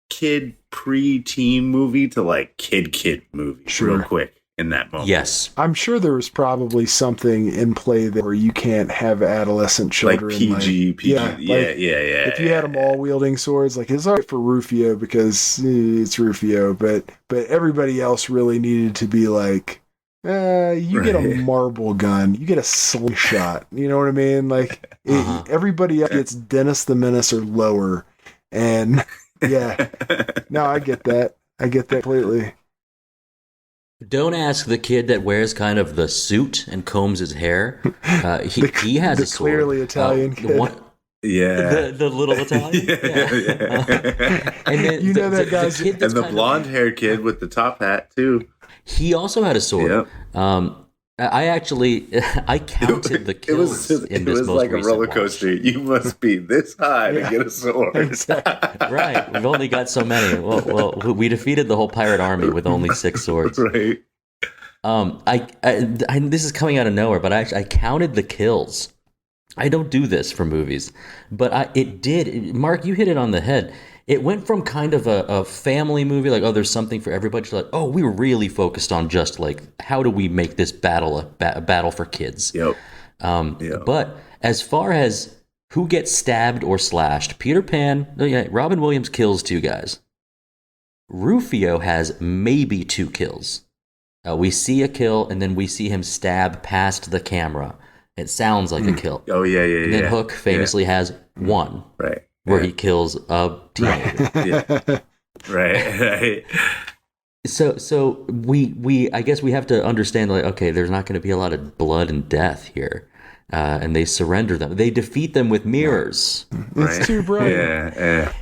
kid pre-teen movie to like kid movie real quick in that moment. Yes, I'm sure there was probably something in play there where you can't have adolescent children. Like PG. Yeah. If you had them all wielding swords, like it's all right for Rufio because it's Rufio, but everybody else really needed to be like, you get a marble gun, you get a slingshot. You know what I mean? Like everybody else gets Dennis the Menace or lower, and no, I get that. I get that completely. Don't ask the kid that wears kind of the suit and combs his hair. He has a sword. Clearly Italian kid. The little Italian. And then that guy's the kid and the blonde-haired kid with the top hat too. He also had a sword. Yep. I counted the kills in this most recent. It was like a roller coaster. You must be this high to get a sword. Right. We've only got so many. Well, we defeated the whole pirate army with only 6 swords. Right. This is coming out of nowhere, but I counted the kills. I don't do this for movies, but it did. Mark, you hit it on the head. It went from kind of a family movie, like, oh, there's something for everybody, to like, oh, we were really focused on just like, how do we make this battle a battle for kids? Yep. But as far as who gets stabbed or slashed, Peter Pan, Robin Williams kills 2 guys. Rufio has maybe 2 kills. We see a kill, and then we see him stab past the camera. It sounds like a kill. Oh, yeah. And then Hook famously has 1. Right. Where he kills a teenager. Right. So we I guess we have to understand, like, okay, there's not going to be a lot of blood and death here, and they surrender them. They defeat them with mirrors. It's too bright. Yeah.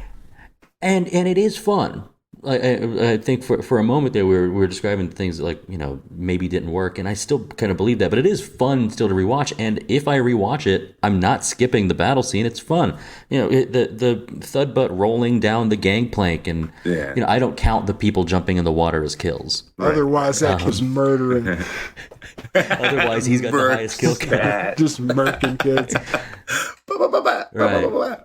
And it is fun. I think for a moment there we were describing things that, like, maybe didn't work, and I still kind of believe that, but it is fun still to rewatch. And if I rewatch it, I'm not skipping the battle scene. It's fun, the thud butt rolling down the gangplank, and I don't count the people jumping in the water as kills. Right. Otherwise, that was murdering. Otherwise, he's got the highest kill count. Just murking kids. Right.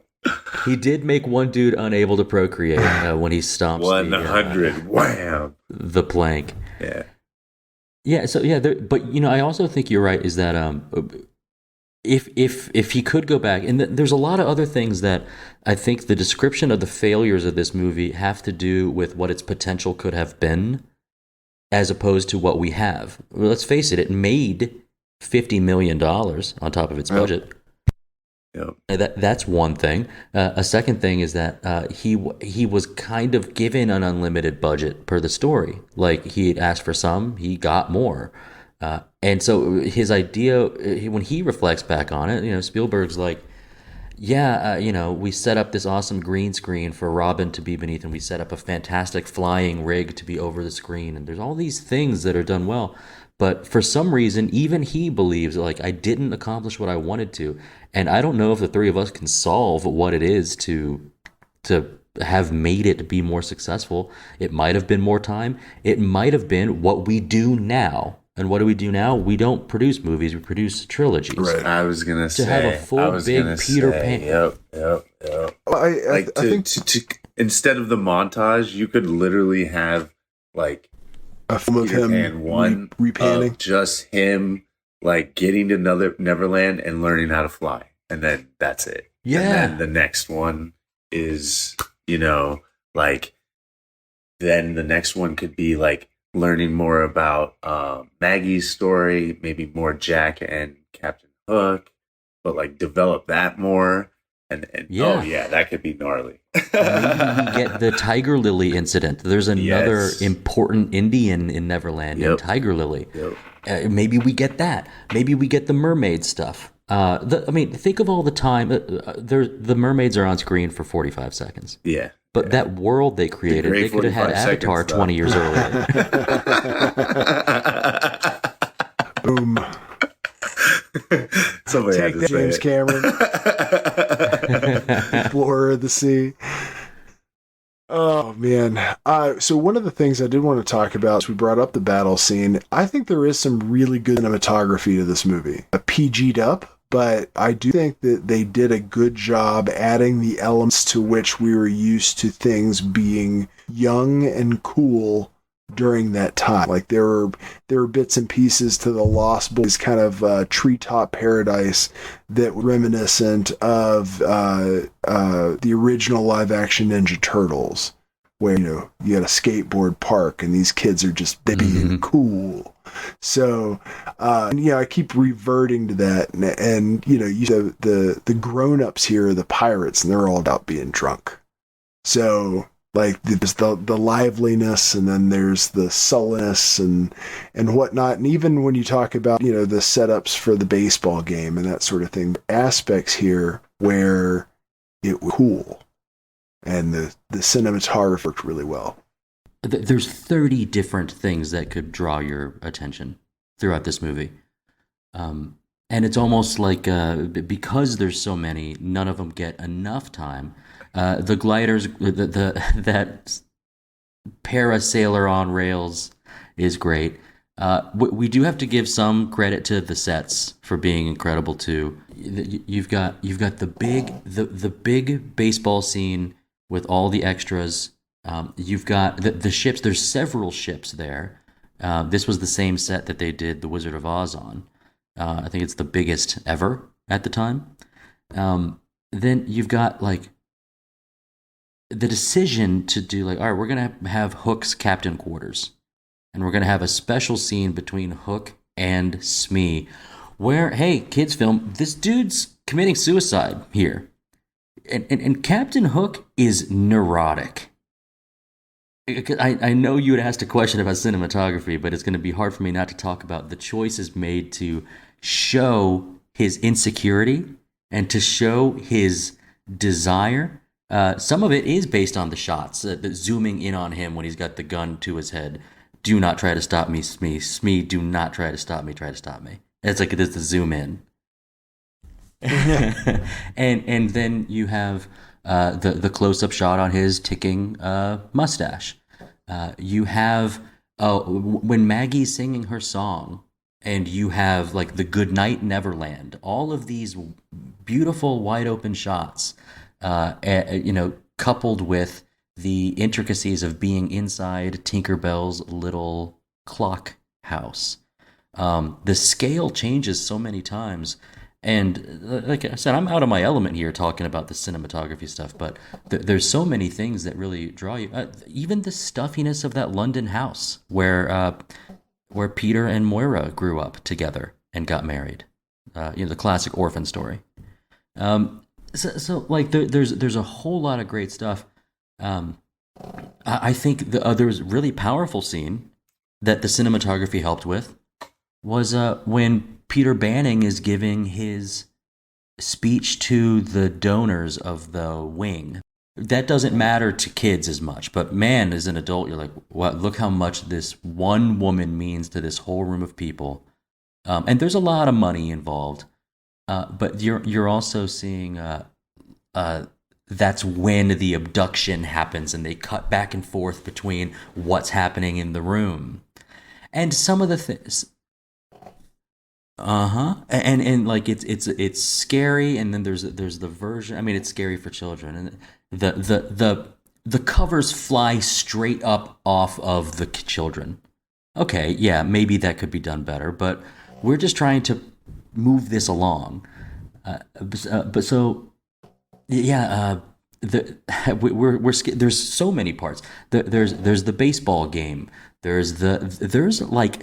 He did make one dude unable to procreate when he stomps 100. Wham! The plank. Yeah. Yeah. So but I also think you're right. Is that if he could go back, and there's a lot of other things that I think the description of the failures of this movie have to do with what its potential could have been, as opposed to what we have. Well, let's face it. It made $50 million on top of its budget. That's one thing. A second thing is that he was kind of given an unlimited budget per the story. Like, he had asked for some, he got more. And so his idea, when he reflects back on it, Spielberg's like, we set up this awesome green screen for Robin to be beneath, and we set up a fantastic flying rig to be over the screen. And there's all these things that are done well. But for some reason, even he believes, like, I didn't accomplish what I wanted to. And I don't know if the 3 of us can solve what it is to have made it be more successful. It might have been more time. It might have been what we do now And what do we do now? We don't produce movies; we produce trilogies. Right. I was gonna say To have a full big Peter Pan. Yep. I think to instead of the montage, you could literally have like a film of Peter him Pan one repanning. of just him like getting to Neverland and learning how to fly, and then that's it. Yeah. And then the next one is, like, then the next one could be like learning more about Maggie's story, maybe more Jack and Captain Hook, but like develop that more. And Yeah. oh yeah, that could be gnarly. Maybe we get the Tiger Lily incident. There's another Yes. important Indian in Neverland named Tiger Lily. Yep. Maybe we get that. Maybe we get the mermaid stuff. Think of all the time. The mermaids are on screen for 45 seconds. Yeah. But that world they created, great they could have had 45 Avatar seconds, 20 years earlier. Boom. Somebody Take had that, to say James it. Cameron. Explorer of the Sea. Oh, man. So one of the things I did want to talk about is we brought up the battle scene. I think there is some really good cinematography to this movie. PG'd up, but I do think that they did a good job adding the elements to which we were used to things being young and cool during that time. Like there were bits and pieces to the Lost Boys kind of treetop paradise that were reminiscent of the original live action Ninja Turtles, where you got a skateboard park and these kids are just being cool. So I keep reverting to that, and the grown-ups here are the pirates, and they're all about being drunk. So like there's the liveliness, and then there's the sullenness and whatnot. And even when you talk about, the setups for the baseball game and that sort of thing, aspects here where it was cool and the cinematography worked really well. There's 30 different things that could draw your attention throughout this movie. And it's almost like, because there's so many, none of them get enough time. The gliders, that parasailer on rails is great. We do have to give some credit to the sets for being incredible too. You've got the big baseball scene with all the extras. You've got the ships. There's several ships there. This was the same set that they did The Wizard of Oz on. I think it's the biggest ever at the time. Then you've got like the decision to do like, all right, we're going to have Hook's captain quarters, and we're going to have a special scene between Hook and Smee where, hey, kids film, this dude's committing suicide here. And Captain Hook is neurotic. I know you had asked a question about cinematography, but it's going to be hard for me not to talk about the choices made to show his insecurity and to show his desire. Some of it is based on the shots, the zooming in on him when he's got the gun to his head. Do not try to stop me, Smee. Smee, do not try to stop me. Try to stop me. It's like it's the zoom in. and then you have the close-up shot on his ticking mustache. You have when Maggie's singing her song, and you have like the Goodnight Neverland. All of these beautiful wide-open shots, coupled with the intricacies of being inside Tinkerbell's little clock house. The scale changes so many times. And like I said, I'm out of my element here talking about the cinematography stuff, but there's so many things that really draw you. Even the stuffiness of that London house where Peter and Moira grew up together and got married. The classic orphan story. So like there's a whole lot of great stuff. I think there was a really powerful scene that the cinematography helped with was when Peter Banning is giving his speech to the donors of the wing. That doesn't matter to kids as much, but man, as an adult, you're like, what? Look how much this one woman means to this whole room of people. And there's a lot of money involved, but you're also seeing that's when the abduction happens, and they cut back and forth between what's happening in the room, and some of the things. And like it's scary, and then there's the version. I mean, it's scary for children, and the covers fly straight up off of the children. Okay, yeah, maybe that could be done better, but we're just trying to move this along. But so yeah, there's so many parts. There's the baseball game. There's like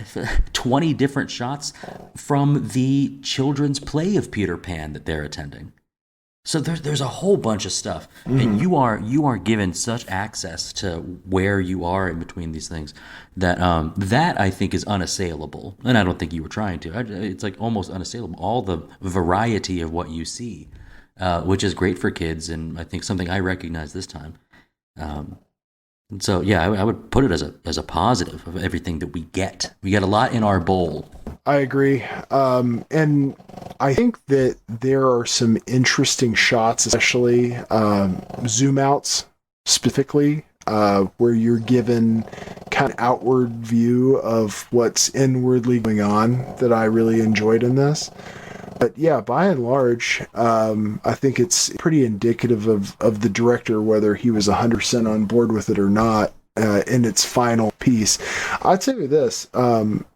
20 different shots from the children's play of Peter Pan that they're attending. So there's a whole bunch of stuff, and you are given such access to where you are in between these things that that I think is unassailable, and I don't think you were trying to. It's like almost unassailable. All the variety of what you see, which is great for kids, and I think something I recognize this time. And so yeah, I would put it as a positive of everything that we get. We get a lot in our bowl. I agree. And I think that there are some interesting shots, especially zoom outs specifically, where you're given kind of outward view of what's inwardly going on that I really enjoyed in this. But yeah, by and large, I think it's pretty indicative of the director, whether he was 100% on board with it or not, in its final piece. I'll tell you this,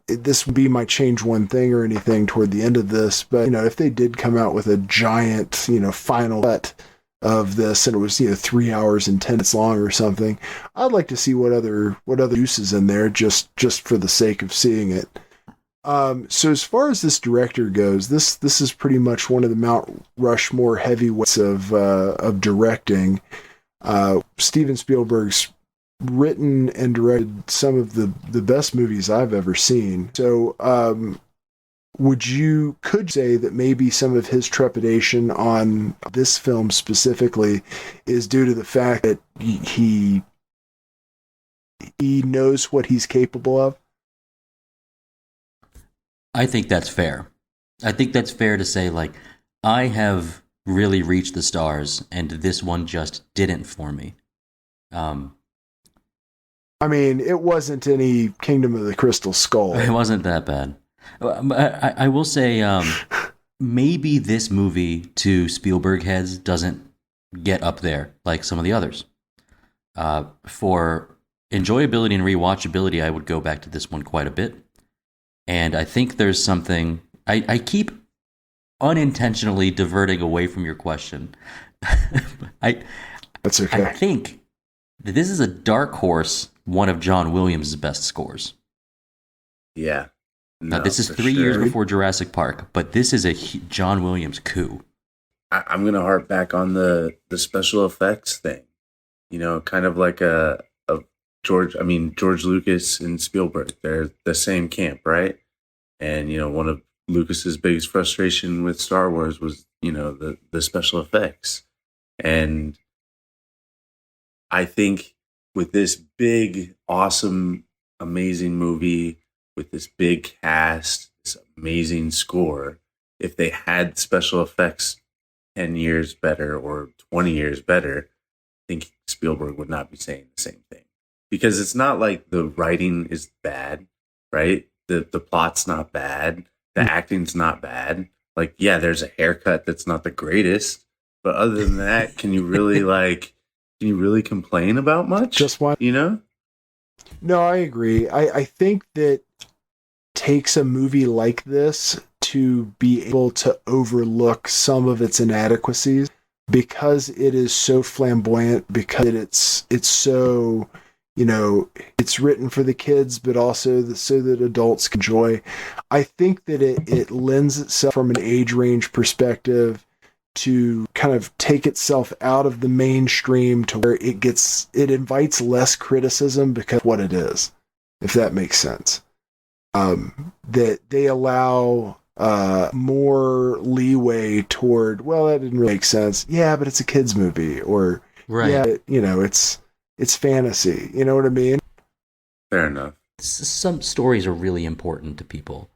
this would be my change one thing or anything toward the end of this, but, if they did come out with a giant, final cut of this and it was, 3 hours and 10 minutes long or something, I'd like to see what other uses in there just for the sake of seeing it. So as far as this director goes, this is pretty much one of the Mount Rushmore heavyweights of directing. Steven Spielberg's written and directed some of the best movies I've ever seen. So could you say that maybe some of his trepidation on this film specifically is due to the fact that he knows what he's capable of? I think that's fair. I think that's fair to say, like, I have really reached the stars, and this one just didn't for me. I mean, it wasn't any Kingdom of the Crystal Skull. It wasn't that bad. I will say, maybe this movie to Spielberg heads doesn't get up there like some of the others. For enjoyability and rewatchability, I would go back to this one quite a bit. And I think there's something... I keep unintentionally diverting away from your question. That's okay. I think that this is a dark horse, one of John Williams' best scores. Yeah. Now, this is 3 years before Jurassic Park, but this is a John Williams coup. I'm going to harp back on the special effects thing. Kind of like a George Lucas and Spielberg. They're the same camp, right? And, one of Lucas's biggest frustration with Star Wars was, the special effects. And I think with this big, awesome, amazing movie, with this big cast, this amazing score, if they had special effects 10 years better or 20 years better, I think Spielberg would not be saying the same thing. Because it's not like the writing is bad, right? The plot's not bad. The acting's not bad. Like, yeah, there's a haircut that's not the greatest. But other than that, can you really complain about much? Just what? No, I agree. I think that takes a movie like this to be able to overlook some of its inadequacies because it is so flamboyant, because it's so... it's written for the kids, but also so that adults can enjoy. I think that it lends itself from an age range perspective to kind of take itself out of the mainstream to where it invites less criticism because of what it is, if that makes sense. That they allow more leeway toward, well, that didn't really make sense. Yeah, but it's a kid's movie, or right. Yeah, it's fantasy. You know what I mean? Fair enough. Some stories are really important to people.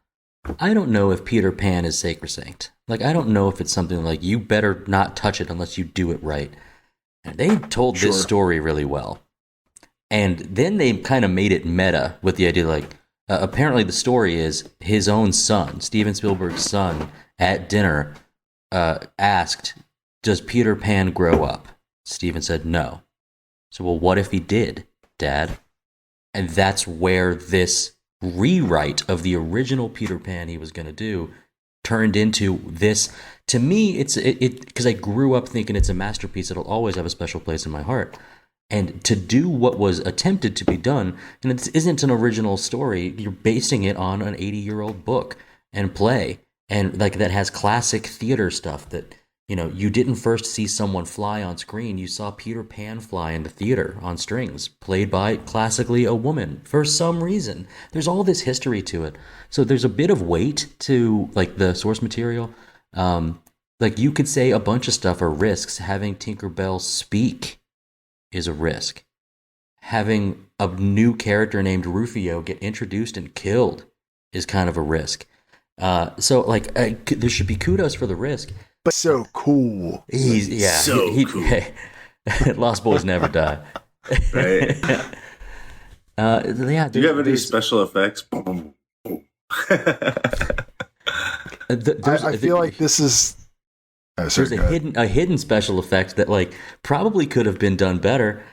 I don't know if Peter Pan is sacrosanct. Like, I don't know if it's something like, you better not touch it unless you do it right. And they told this story really well. And then they kind of made it meta with the idea like, apparently the story is his own son, Steven Spielberg's son, at dinner asked, "Does Peter Pan grow up?" Steven said no. So, well, what if he did, Dad? And that's where this rewrite of the original Peter Pan he was going to do turned into this. To me, it's because I grew up thinking it's a masterpiece. It'll always have a special place in my heart. And to do what was attempted to be done, and it isn't an original story, you're basing it on an 80-year-old book and play, and like that has classic theater stuff that, you know, you didn't first see someone fly on screen. You saw Peter Pan fly in the theater on strings, played by classically a woman for some reason. There's all this history to it. So there's a bit of weight to like the source material. Like you could say a bunch of stuff are risks. Having Tinkerbell speak is a risk. Having a new character named Rufio get introduced and killed is kind of a risk. So like there should be kudos for the risk. But so cool. He's cool. Lost Boys never die. Right. Yeah. Do you have any special effects? I feel like this is. Oh, sorry, there's a hidden special effect that like probably could have been done better.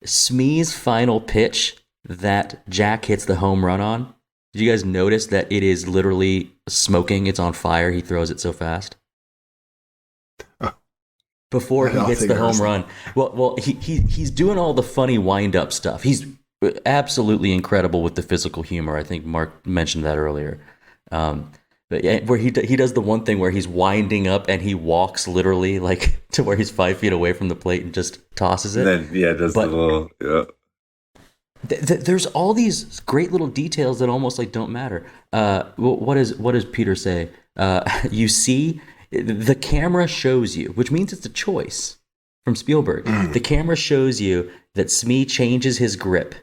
Smee's final pitch that Jack hits the home run on. Did you guys notice that it is literally smoking? It's on fire. He throws it so fast. Before he hits the home run. Well, he's doing all the funny wind-up stuff. He's absolutely incredible with the physical humor. I think Mark mentioned that earlier. But yeah, where he does the one thing where he's winding up and he walks literally like to where he's 5 feet away from the plate and just tosses it. And then does the little there's all these great little details that almost like don't matter. What does Peter say? You see. The camera shows you, which means it's a choice from Spielberg. The camera shows you that Smee changes his grip,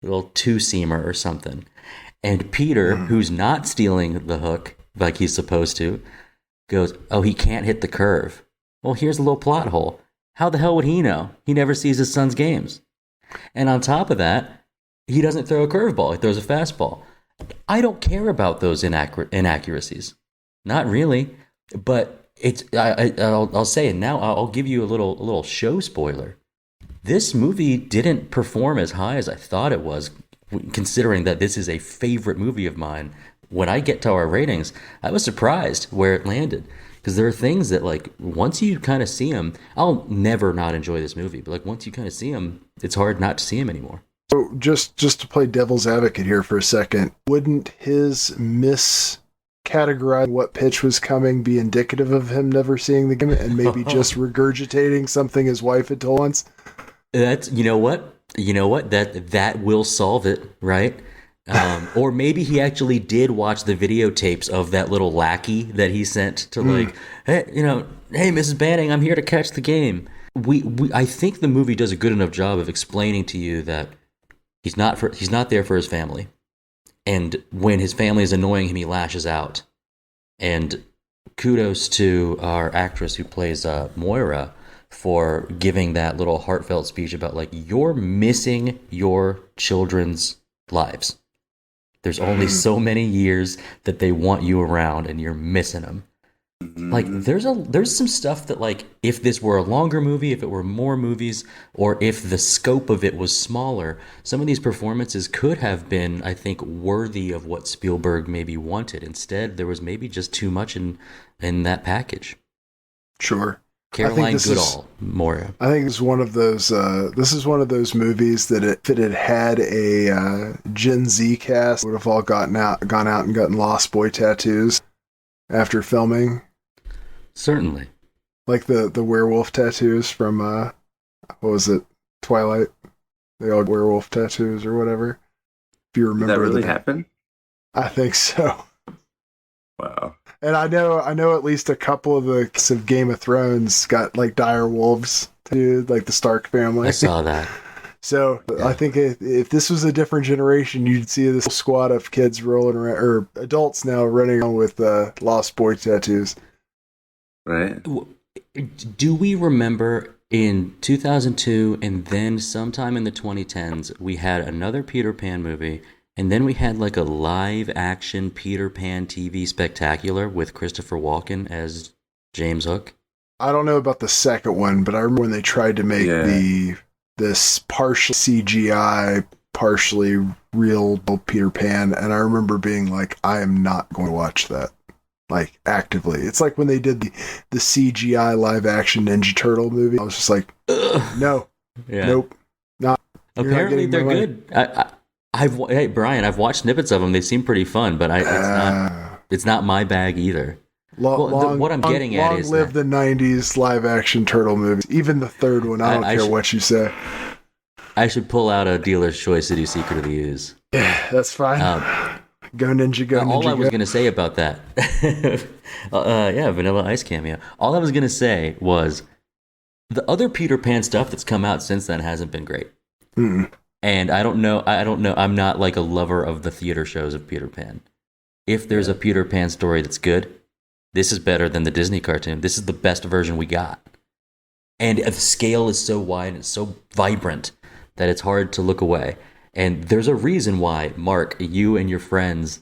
a little two-seamer or something. And Peter, who's not stealing the hook like he's supposed to, goes, "Oh, he can't hit the curve." Well, here's a little plot hole. How the hell would he know? He never sees his son's games. And on top of that, he doesn't throw a curveball. He throws a fastball. I don't care about those inaccuracies. Not really. But I'll say it now. I'll give you a little show spoiler. This movie didn't perform as high as I thought it was, considering that this is a favorite movie of mine. When I get to our ratings, I was surprised where it landed, because there are things that like once you kind of see them, I'll never not enjoy this movie. But like once you kind of see them, it's hard not to see them anymore. So just to play devil's advocate here for a second, wouldn't his categorize what pitch was coming be indicative of him never seeing the game and maybe just regurgitating something his wife had told once? That's you know what that will solve it, right? Or maybe he actually did watch the videotapes of that little lackey that he sent to like, hey Mrs. Banning, I'm here to catch the game. I think the movie does a good enough job of explaining to you that he's not there for his family. And when his family is annoying him, he lashes out. And kudos to our actress who plays Moira for giving that little heartfelt speech about like, you're missing your children's lives. There's only so many years that they want you around and you're missing them. Like there's some stuff that like if this were a longer movie, if it were more movies, or if the scope of it was smaller, some of these performances could have been, I think, worthy of what Spielberg maybe wanted. Instead, there was maybe just too much in that package. Sure. Caroline Goodall, Moira. I think it's one of those. This is one of those movies that if it had a Gen Z cast, would have all gone out and gotten Lost Boy tattoos after filming. Certainly. Like the werewolf tattoos from, what was it, Twilight? They all werewolf tattoos or whatever. If you remember. Did that really happen? I think so. Wow. And I know at least a couple of the Game of Thrones got like dire wolves too, like the Stark family. I saw that. So yeah. I think if this was a different generation, you'd see this squad of kids rolling around, or adults now running on with Lost Boy tattoos. Right. Do we remember in 2002 and then sometime in the 2010s, we had another Peter Pan movie, And then we had like a live action Peter Pan TV spectacular with Christopher Walken as James Hook. I don't know about the second one, but I remember when they tried to make this partial CGI, partially real Peter Pan, and I remember being like, I am not going to watch that. Like, actively. It's like when they did the CGI live action Ninja Turtle movie. I was just like, no, nope, not. Apparently they're good. Hey Brian, I've watched snippets of them. They seem pretty fun, but it's not my bag either. What I'm getting at is live the '90s live action turtle movies. Even the third one, I don't care what you say. I should pull out a dealer's choice to do Secret of the Ooze. Yeah, that's fine. Go Ninja, go Ninja. All I was going to say about that, Vanilla Ice cameo. All I was going to say was the other Peter Pan stuff that's come out since then hasn't been great. Mm-mm. And I don't know. I'm not like a lover of the theater shows of Peter Pan. If there's a Peter Pan story that's good, this is better than the Disney cartoon. This is the best version we got. And the scale is so wide and so vibrant that it's hard to look away. And there's a reason why, Mark, you and your friends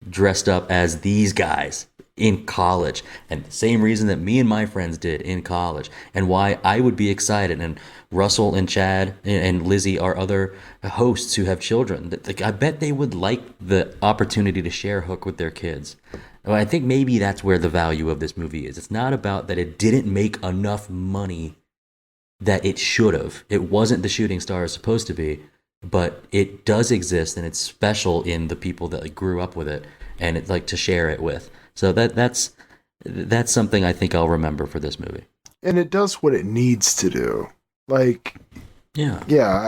dressed up as these guys in college. And the same reason that me and my friends did in college. And why I would be excited. And Russell and Chad and Lizzie are other hosts who have children. I bet they would like the opportunity to share Hook with their kids. I think maybe that's where the value of this movie is. It's not about that it didn't make enough money that it should have. It wasn't the shooting star it's supposed to be. But it does exist, and it's special in the people that grew up with it, and it's like to share it with. So that's something I think I'll remember for this movie. And it does what it needs to do. Like, yeah.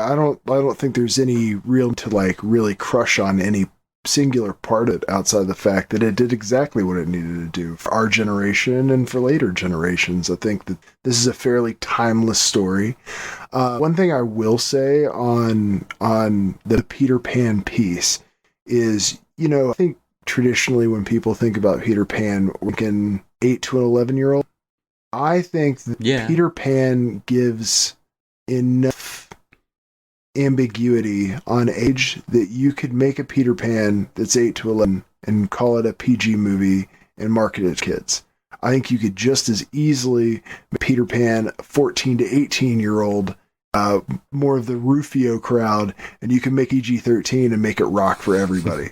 I don't think there's any real to like really crush on any singular part of it outside the fact that it did exactly what it needed to do for our generation and for later generations. I think that this is a fairly timeless story. One thing I will say on the Peter Pan piece is, I think traditionally when people think about Peter Pan, we're thinking 8 to an 11-year-old. I think that Peter Pan gives enough ambiguity on age that you could make a Peter Pan that's 8 to 11 and call it a PG movie and market it to kids. I think you could just as easily make Peter Pan 14 to 18-year-old, more of the Rufio crowd, and you can make PG-13 and make it rock for everybody.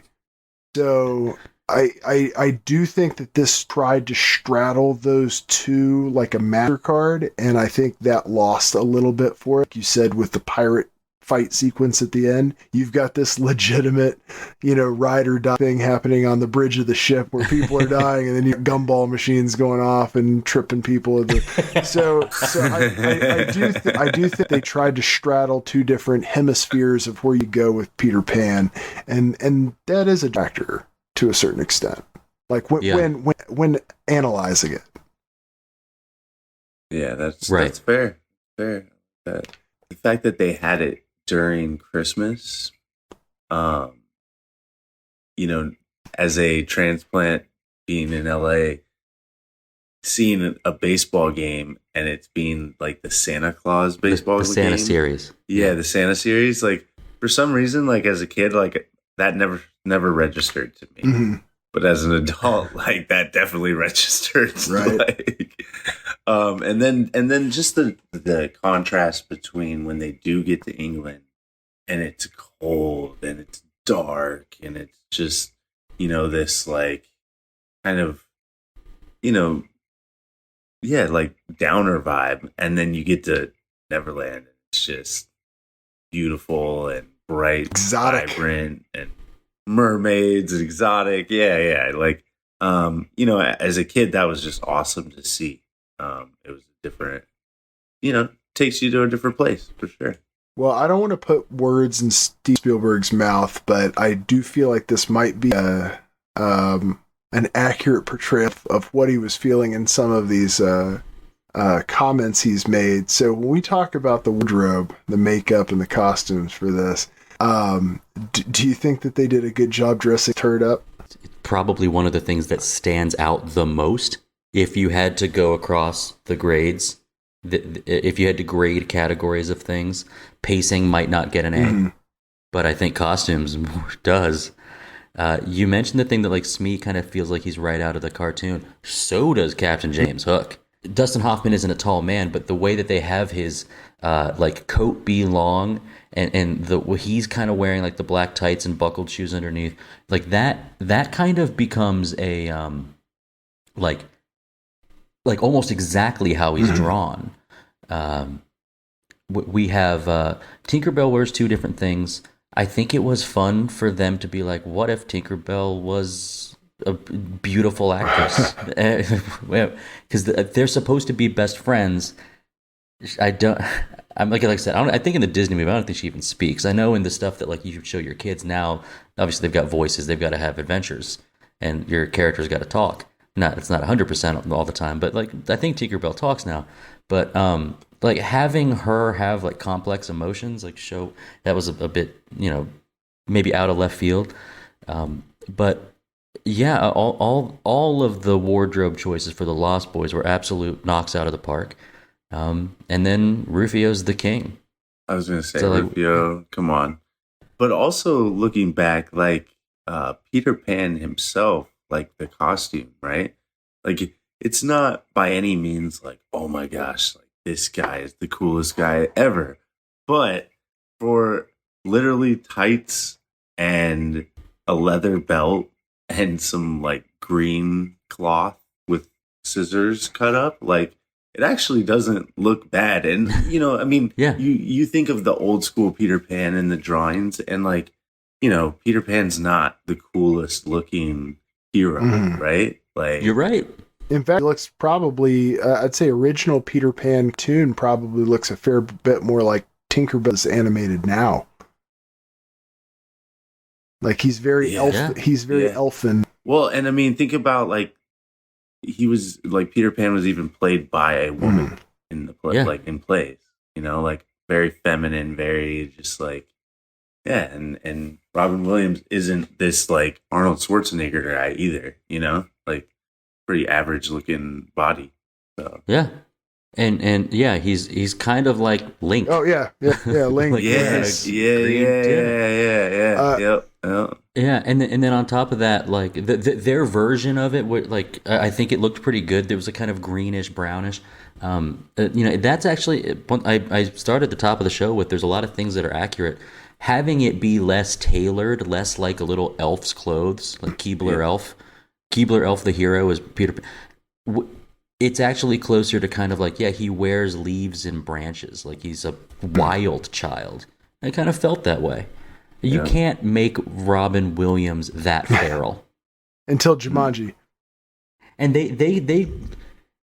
So I do think that this tried to straddle those two like a MasterCard, and I think that lost a little bit for it. Like you said, with the pirate fight sequence at the end, you've got this legitimate, ride or die thing happening on the bridge of the ship where people are dying, and then you have gumball machines going off and tripping people. So I do think they tried to straddle two different hemispheres of where you go with Peter Pan, and that is a factor to a certain extent. Like when analyzing it. Yeah, that's fair. Fair. The fact that they had it during Christmas, as a transplant being in LA, seeing a baseball game and it's being like the Santa Claus baseball game. The Santa series. Yeah, the Santa series. Like for some reason, like as a kid, like that never registered to me. Mm-hmm. But as an adult, like that definitely registered. Right. And then just the contrast between when they do get to England and it's cold and it's dark and it's just, this like kind of, like downer vibe. And then you get to Neverland and it's just beautiful and bright, exotic, vibrant, and mermaids and exotic. Yeah. Like, as a kid, that was just awesome to see. It was different, takes you to a different place for sure. Well, I don't want to put words in Steve Spielberg's mouth, but I do feel like this might be an accurate portrayal of what he was feeling in some of these comments he's made. So when we talk about the wardrobe, the makeup, and the costumes for this, do you think that they did a good job dressing Turd up? It's probably one of the things that stands out the most. If you had to go across the grades, if you had to grade categories of things, pacing might not get an A. Mm-hmm. but I think costumes does. You mentioned the thing that like Smee kind of feels like he's right out of the cartoon. So does Captain James Hook. Dustin Hoffman isn't a tall man, but the way that they have his like coat be long and he's kind of wearing like the black tights and buckled shoes underneath, like that kind of becomes a like almost exactly how he's drawn. We have Tinkerbell wears two different things. I think it was fun for them to be like, what if Tinkerbell was a beautiful actress? Because they're supposed to be best friends. I'm like I said, I think in the Disney movie, I don't think she even speaks. I know in the stuff that like you show your kids now, obviously they've got voices, they've got to have adventures, and your character's got to talk. It's not 100% all the time, but like I think Tinkerbell talks now. But like having her have like complex emotions, like show that was a bit, maybe out of left field. But yeah, all of the wardrobe choices for the Lost Boys were absolute knocks out of the park. And then Rufio's the king. I was going to say, so, Rufio, come on. But also looking back, like Peter Pan himself, like the costume, right? Like it's not by any means like, oh my gosh, like this guy is the coolest guy ever. But for literally tights and a leather belt and some like green cloth with scissors cut up, like it actually doesn't look bad. And I mean, yeah. you think of the old school Peter Pan in the drawings, and like, Peter Pan's not the coolest looking hero, right? Like you're right. In fact, it looks probably, I'd say original Peter Pan cartoon probably looks a fair bit more like Tinkerbell's animated now. Like he's very elfin. Well, and I mean, think about like he was like Peter Pan was even played by a woman in the play, like in plays. Like very feminine, very just like and Robin Williams isn't this like Arnold Schwarzenegger guy either. Like pretty average looking body. So yeah. And yeah, he's kind of like Link. Oh yeah, Link. Like, yes, yeah. Yep. Yeah, and then on top of that, like their version of it, like I think it looked pretty good. There was a kind of greenish, brownish. That's actually I started at the top of the show with. There's a lot of things that are accurate. Having it be less tailored, less like a little elf's clothes, like Keebler Elf. Keebler Elf, the hero, is Peter Pan. It's actually closer to kind of like, he wears leaves and branches. Like he's a wild child. I kind of felt that way. You can't make Robin Williams that feral. Until Jumanji. And they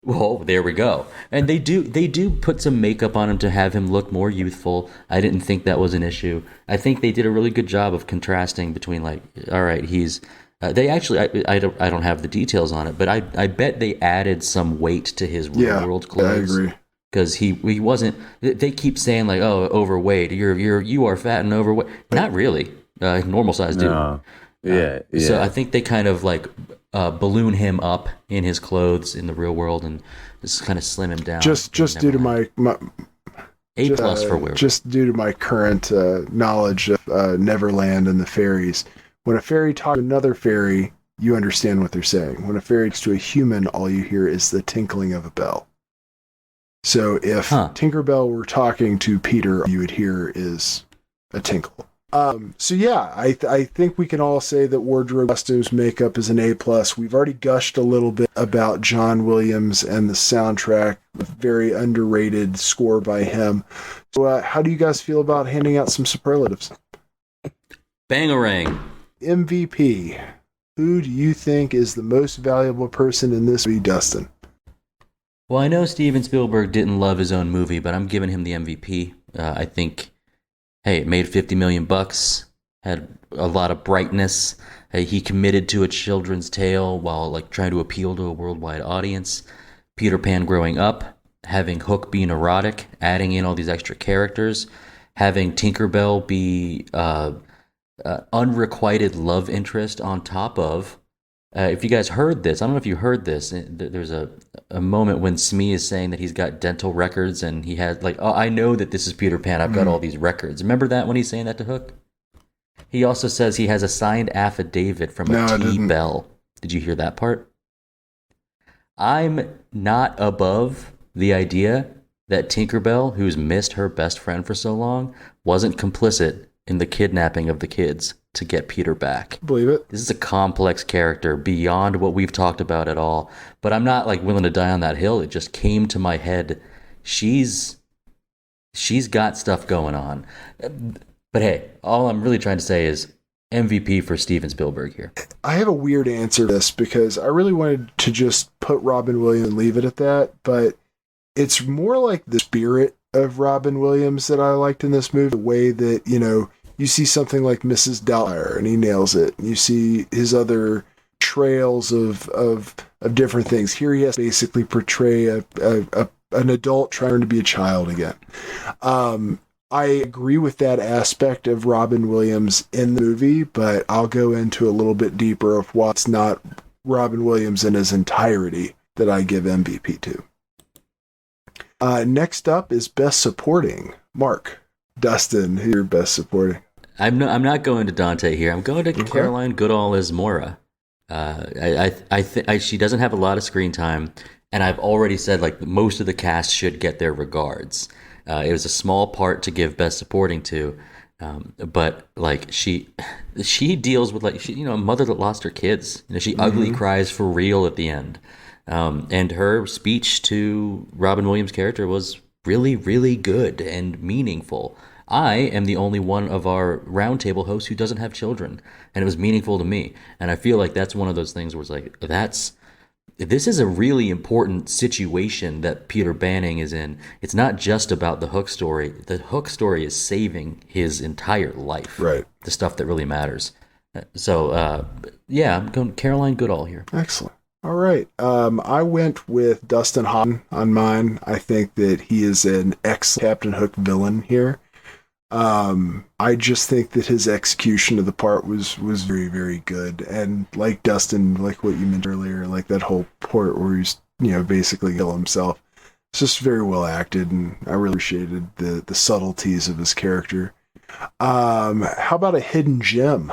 well, there we go. And they do put some makeup on him to have him look more youthful. I didn't think that was an issue. I think they did a really good job of contrasting between like, all right, he's they actually, I don't have the details on it, but I bet they added some weight to his real world clothes. I agree. Because he wasn't. They keep saying like, oh, overweight. You are fat and overweight. Not really. Normal size dude. No. Yeah. So I think they kind of like balloon him up in his clothes in the real world and just kind of slim him down. Just due to my A+ for where. Just due to my current knowledge of Neverland and the fairies. When a fairy talks to another fairy, you understand what they're saying. When a fairy talks to a human, all you hear is the tinkling of a bell. So if Tinkerbell were talking to Peter, you would hear is a tinkle. I think we can all say that wardrobe, costumes, makeup is an A+. We've already gushed a little bit about John Williams and the soundtrack, a very underrated score by him. So how do you guys feel about handing out some superlatives? Bangarang. MVP. Who do you think is the most valuable person in this movie, Dustin? Well, I know Steven Spielberg didn't love his own movie, but I'm giving him the MVP. I think, it made $50 million, had a lot of brightness. He committed to a children's tale while like trying to appeal to a worldwide audience. Peter Pan growing up, having Hook being erotic, adding in all these extra characters, having Tinkerbell be unrequited love interest on top of. If you guys heard this, I don't know if you heard this. There's a moment when Smee is saying that he's got dental records and he had like, oh, I know that this is Peter Pan. I've got all these records. Remember that when he's saying that to Hook? He also says he has a signed affidavit from No, I a T. didn't. Bell. Did you hear that part? I'm not above the idea that Tinkerbell, who's missed her best friend for so long, wasn't complicit in the kidnapping of the kids to get Peter back. Believe it. This is a complex character beyond what we've talked about at all. But I'm not like willing to die on that hill. It just came to my head. She's got stuff going on. But hey, all I'm really trying to say is MVP for Steven Spielberg here. I have a weird answer to this because I really wanted to just put Robin Williams and leave it at that, but it's more like the spirit of Robin Williams that I liked in this movie. The way that, you see something like Mrs. Doubtfire and he nails it. You see his other trails of different things. Here he has to basically portray an adult trying to be a child again. I agree with that aspect of Robin Williams in the movie, but I'll go into a little bit deeper of what's not Robin Williams in his entirety that I give MVP to. Next up is Best Supporting. Mark, Dustin, who's your Best Supporting? I'm not going to Dante here. I'm going to Okay. Caroline Goodall as Mora. She doesn't have a lot of screen time, and I've already said like most of the cast should get their regards. It was a small part to give Best Supporting to, but like she deals with like a mother that lost her kids. She ugly cries for real at the end, and her speech to Robin Williams' character was really, really good and meaningful. I am the only one of our roundtable hosts who doesn't have children, and it was meaningful to me. And I feel like that's one of those things where it's like this is a really important situation that Peter Banning is in. It's not just about the Hook story. The Hook story is saving his entire life. Right. The stuff that really matters. So, yeah, I'm going Caroline Goodall here. Excellent. All right. I went with Dustin Hoffman on mine. I think that he is an excellent Captain Hook villain here. I just think that his execution of the part was very, very good. And like Dustin, like what you mentioned earlier, like that whole part where he's, basically kill himself. It's just very well acted, and I really appreciated the subtleties of his character. How about a hidden gem?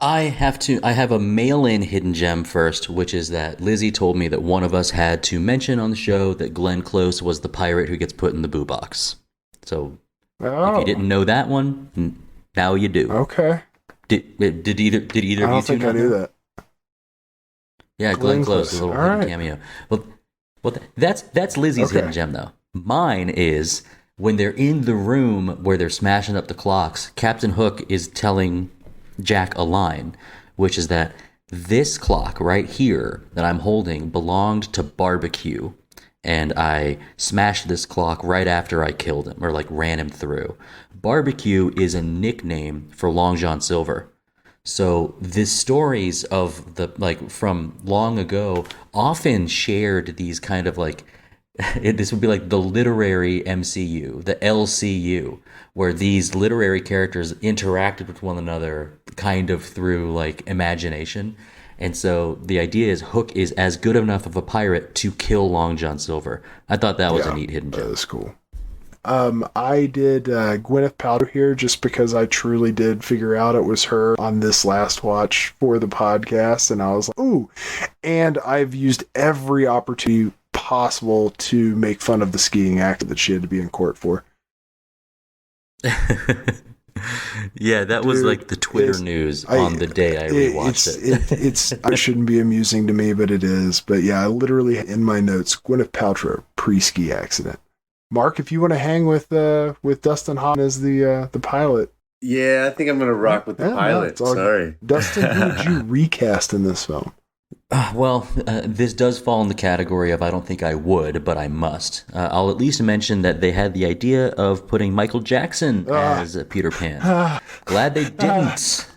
I have a mail-in hidden gem first, which is that Lizzie told me that one of us had to mention on the show that Glenn Close was the pirate who gets put in the boo box. So if you didn't know that one, now you do. Okay. Did either of you two I don't think I knew that. Yeah, Glenn Close, a little All hidden right. cameo. Well, that's Lizzie's hidden gem though. Mine is when they're in the room where they're smashing up the clocks. Captain Hook is telling Jack a line, which is that this clock right here that I'm holding belonged to Barbecue, and I smashed this clock right after I killed him, or like ran him through. Barbecue is a nickname for Long John Silver. So the stories of from long ago often shared these kind of like, this would be like the literary MCU, the LCU, where these literary characters interacted with one another kind of through like imagination. And so the idea is Hook is as good enough of a pirate to kill Long John Silver. I thought that was a neat hidden gem. That was cool. I did Gwyneth Paltrow here just because I truly did figure out it was her on this last watch for the podcast, and I was like, ooh. And I've used every opportunity possible to make fun of the skiing accident that she had to be in court for. Yeah, that was like the Twitter news on the day I rewatched it. It shouldn't be amusing to me, but it is. But yeah, I literally in my notes, Gwyneth Paltrow pre-ski accident. Mark, if you want to hang with Dustin Hoffman as the pilot. Yeah, I think I'm going to rock with the pilot. Sorry. Dustin, who would you recast in this film? This does fall in the category of I don't think I would, but I must. I'll at least mention that they had the idea of putting Michael Jackson as Peter Pan. Glad they didn't.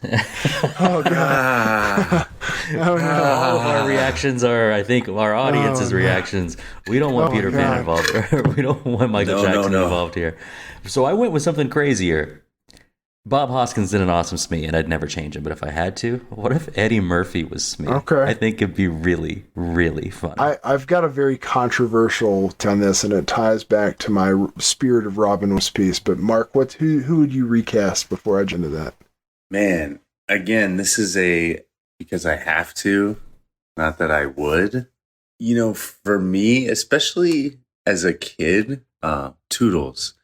Oh, God. Oh, no. All of our reactions are, I think, our audience's reactions. We don't want Peter Pan involved. We don't want Michael Jackson involved here. So I went with something crazier. Bob Hoskins did an awesome Smee, and I'd never change him. But if I had to, what if Eddie Murphy was Smee? Okay. I think it'd be really, really fun. I've got a very controversial take on this, and it ties back to my Spirit of Robin Williams piece. But Mark, who would you recast before I jump into that? Man, again, this is because I have to, not that I would. For me, especially as a kid, Toodles,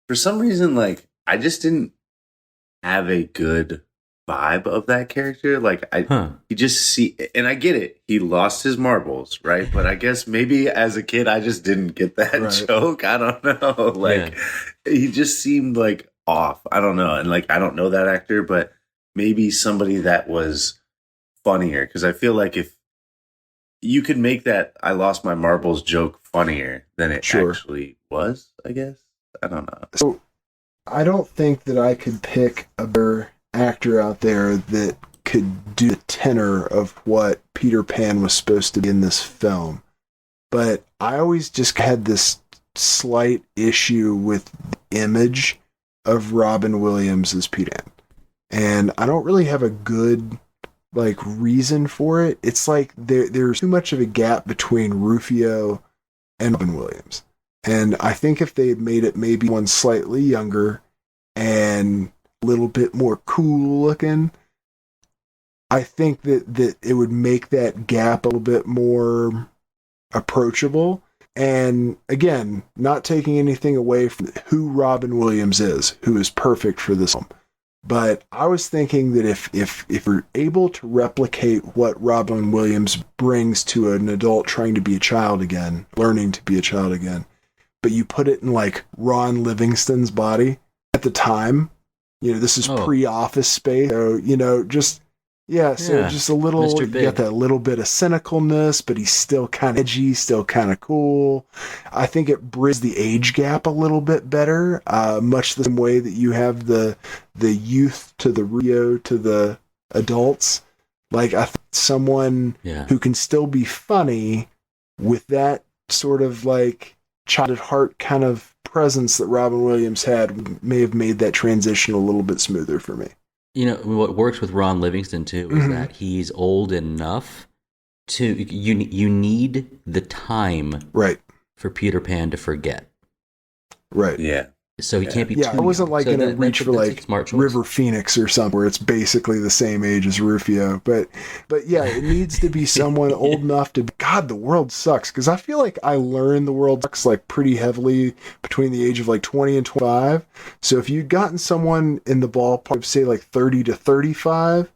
for some reason, like, I just didn't have a good vibe of that character. Like, you just see, and I get it. He lost his marbles, right? But I guess maybe as a kid, I just didn't get that joke. I don't know. Like, he just seemed like off. I don't know. And like, I don't know that actor, but maybe somebody that was funnier. Because I feel like if you could make that I lost my marbles joke funnier than it actually was, I guess. I don't know. So I don't think that I could pick a better actor out there that could do the tenor of what Peter Pan was supposed to be in this film. But I always just had this slight issue with the image of Robin Williams as Peter Pan. And I don't really have a good reason for it. It's like there's too much of a gap between Rufio and Robin Williams. And I think if they had made it maybe one slightly younger and a little bit more cool looking, I think that it would make that gap a little bit more approachable. And again, not taking anything away from who Robin Williams is, who is perfect for this film. But I was thinking that if we're able to replicate what Robin Williams brings to an adult trying to be a child again, learning to be a child again, but you put it in like Ron Livingston's body at the time, this is pre-Office Space, so just a little, you got that little bit of cynicalness, but he's still kind of edgy, still kind of cool. I think it bridges the age gap a little bit better, much the same way that you have the youth to the Rio to the adults. Like, I think someone who can still be funny with that sort of like child at heart kind of presence that Robin Williams had may have made that transition a little bit smoother for me. What works with Ron Livingston too is that he's old enough to you need the time for Peter Pan to forget. Right. Yeah. So he can't be too I wasn't young. going to reach for like River Phoenix or something where it's basically the same age as Rufio. But yeah, it needs to be someone old enough to God, the world sucks. Because I feel like I learned the world sucks like pretty heavily between the age of like 20 and 25. So if you'd gotten someone in the ballpark of say like 30 to 35,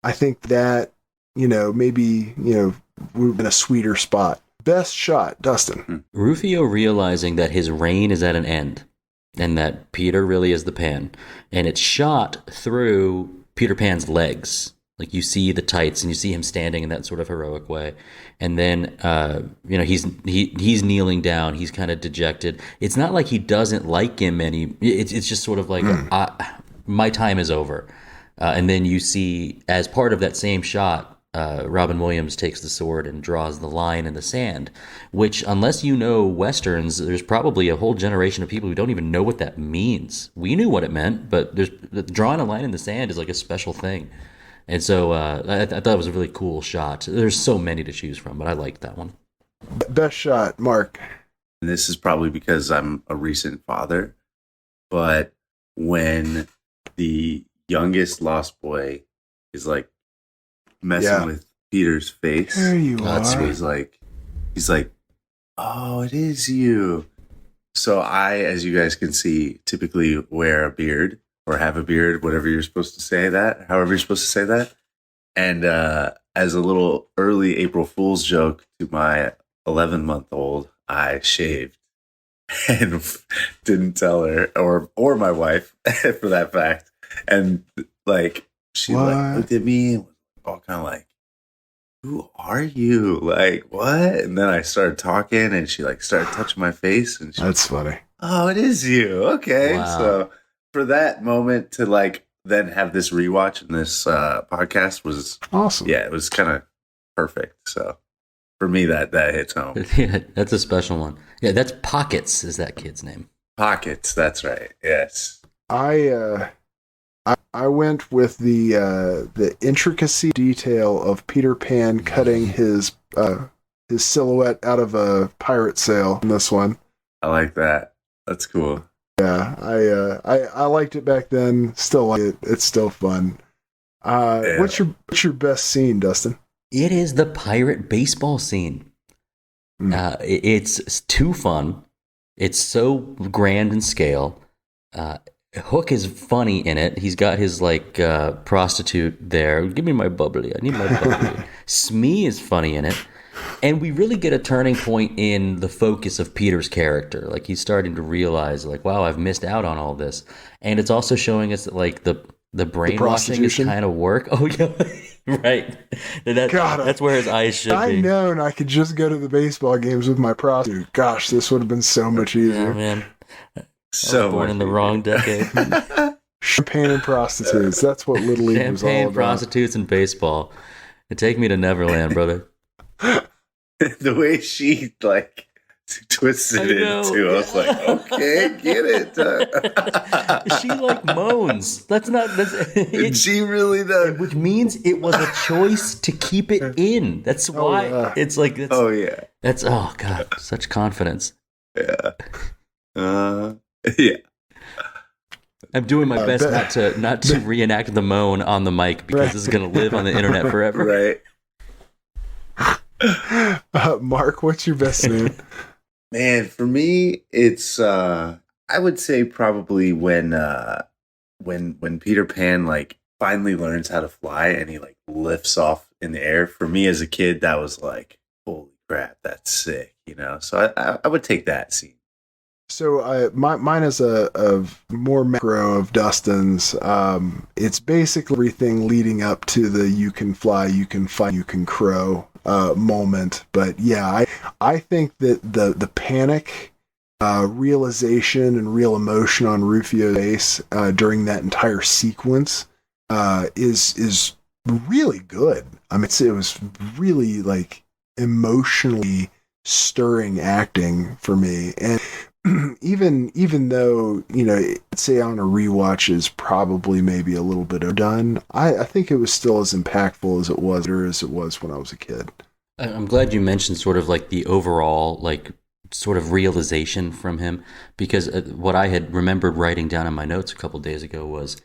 I think that, maybe, we've been a sweeter spot. Best shot, Dustin. Rufio realizing that his reign is at an end. And that Peter really is the Pan. And it's shot through Peter Pan's legs. Like, you see the tights and you see him standing in that sort of heroic way. And then, he's kneeling down. He's kind of dejected. It's not like he doesn't like him it's just sort of like, my time is over. And then you see, as part of that same shot, Robin Williams takes the sword and draws the line in the sand, which, unless you know Westerns, there's probably a whole generation of people who don't even know what that means. We knew what it meant, but drawing a line in the sand is like a special thing. And so I thought it was a really cool shot. There's so many to choose from, but I liked that one. Best shot, Mark. And this is probably because I'm a recent father, but when the youngest Lost Boy is like messing with Peter's face. There you are. So he's like, oh, it is you. So I, as you guys can see, typically wear a beard or have a beard, whatever you're supposed to say that, however you're supposed to say that. And as a little early April Fool's joke to my 11-month-old, I shaved and didn't tell her or my wife for that fact. And like, she like looked at me and all kind of like, who are you? Like, what? And then I started talking and she like started touching my face and that's funny. Oh, it is you. Okay. Wow. So for that moment to like then have this rewatch and this podcast was awesome. Yeah, it was kind of perfect. So for me, that hits home. Yeah, that's a special one. Yeah, that's Pockets is that kid's name. Pockets. That's right. Yes. I went with the intricacy detail of Peter Pan cutting his silhouette out of a pirate sail in this one. I like that. That's cool. Yeah, I liked it back then. Still like it. It's still fun. What's your best scene, Dustin? It is the pirate baseball scene. It's too fun. It's so grand in scale. Hook is funny in it. He's got his prostitute there. Give me my bubbly. I need my bubbly. Smee is funny in it. And we really get a turning point in the focus of Peter's character. Like, he's starting to realize, like, wow, I've missed out on all this. And it's also showing us that, like, the brainwashing is kind of work. Oh, yeah. Right. That's where his eyes should be. I known I could just go to the baseball games with my prostitute. Gosh, this would have been so much easier. Yeah, man. I was born in the wrong decade. Champagne and prostitutes. That's what Little League was all about. Champagne, prostitutes, and baseball. Take me to Neverland, brother. The way she twisted it into, I was like, okay, get it. She moans. She really does. Which means it was a choice to keep it in. That's why it's like. Oh yeah. That's God, such confidence. Yeah. Yeah. I'm doing my best not to reenact the moan on the mic because this is gonna live on the internet forever. Right. Mark, what's your best scene? Man, for me, it's I would say probably when Peter Pan finally learns how to fly and he lifts off in the air. For me as a kid, that was like, holy crap, that's sick, So I would take that scene. So mine is a more macro of Dustin's. It's basically everything leading up to the "you can fly, you can fight, you can crow" moment. But yeah, I think that the panic, realization, and real emotion on Rufio's face during that entire sequence is really good. I mean, it was really emotionally stirring acting for me. And even though, say on a rewatch is probably maybe a little bit overdone, I think it was still as impactful as it was when I was a kid. I'm glad you mentioned sort of the overall sort of realization from him, because what I had remembered writing down in my notes a couple of days ago was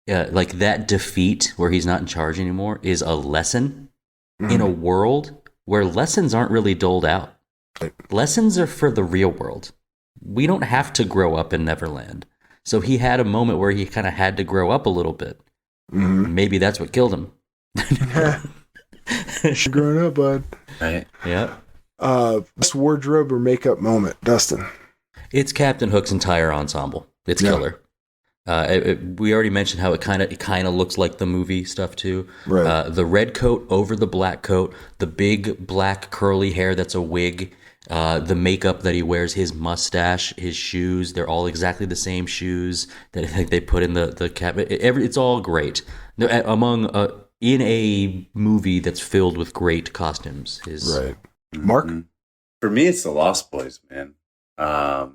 that defeat where he's not in charge anymore is a lesson in a world where lessons aren't really doled out. Lessons are for the real world. We don't have to grow up in Neverland. So he had a moment where he kind of had to grow up a little bit. Mm-hmm. Maybe that's what killed him. Should grown up, bud. Right. Yeah. Best wardrobe or makeup moment, Dustin? It's Captain Hook's entire ensemble. It's killer. We already mentioned how it kind of looks like the movie stuff too. Right. The red coat over the black coat, the big black curly hair that's a wig. The makeup that he wears, his mustache, his shoes, they're all exactly the same shoes that they put in the cabin. It's all great. In a movie that's filled with great costumes. Right. Mark? For me, it's the Lost Boys, man. How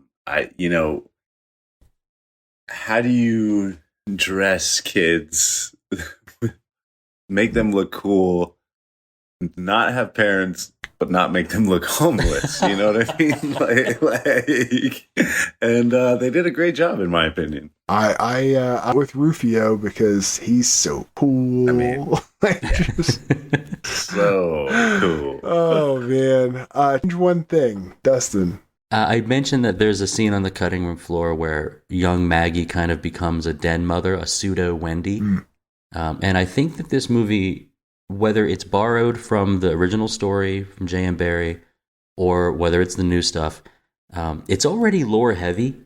do you dress kids, make them look cool, not have parents, but not make them look homeless? You know what I mean? And they did a great job, in my opinion. I'm with Rufio because he's so cool. I mean, so cool. Oh man! Change one thing, Dustin. I mentioned that there's a scene on the cutting room floor where young Maggie kind of becomes a den mother, a pseudo Wendy, and I think that this movie, whether it's borrowed from the original story from J.M. Barrie or whether it's the new stuff, it's already lore heavy.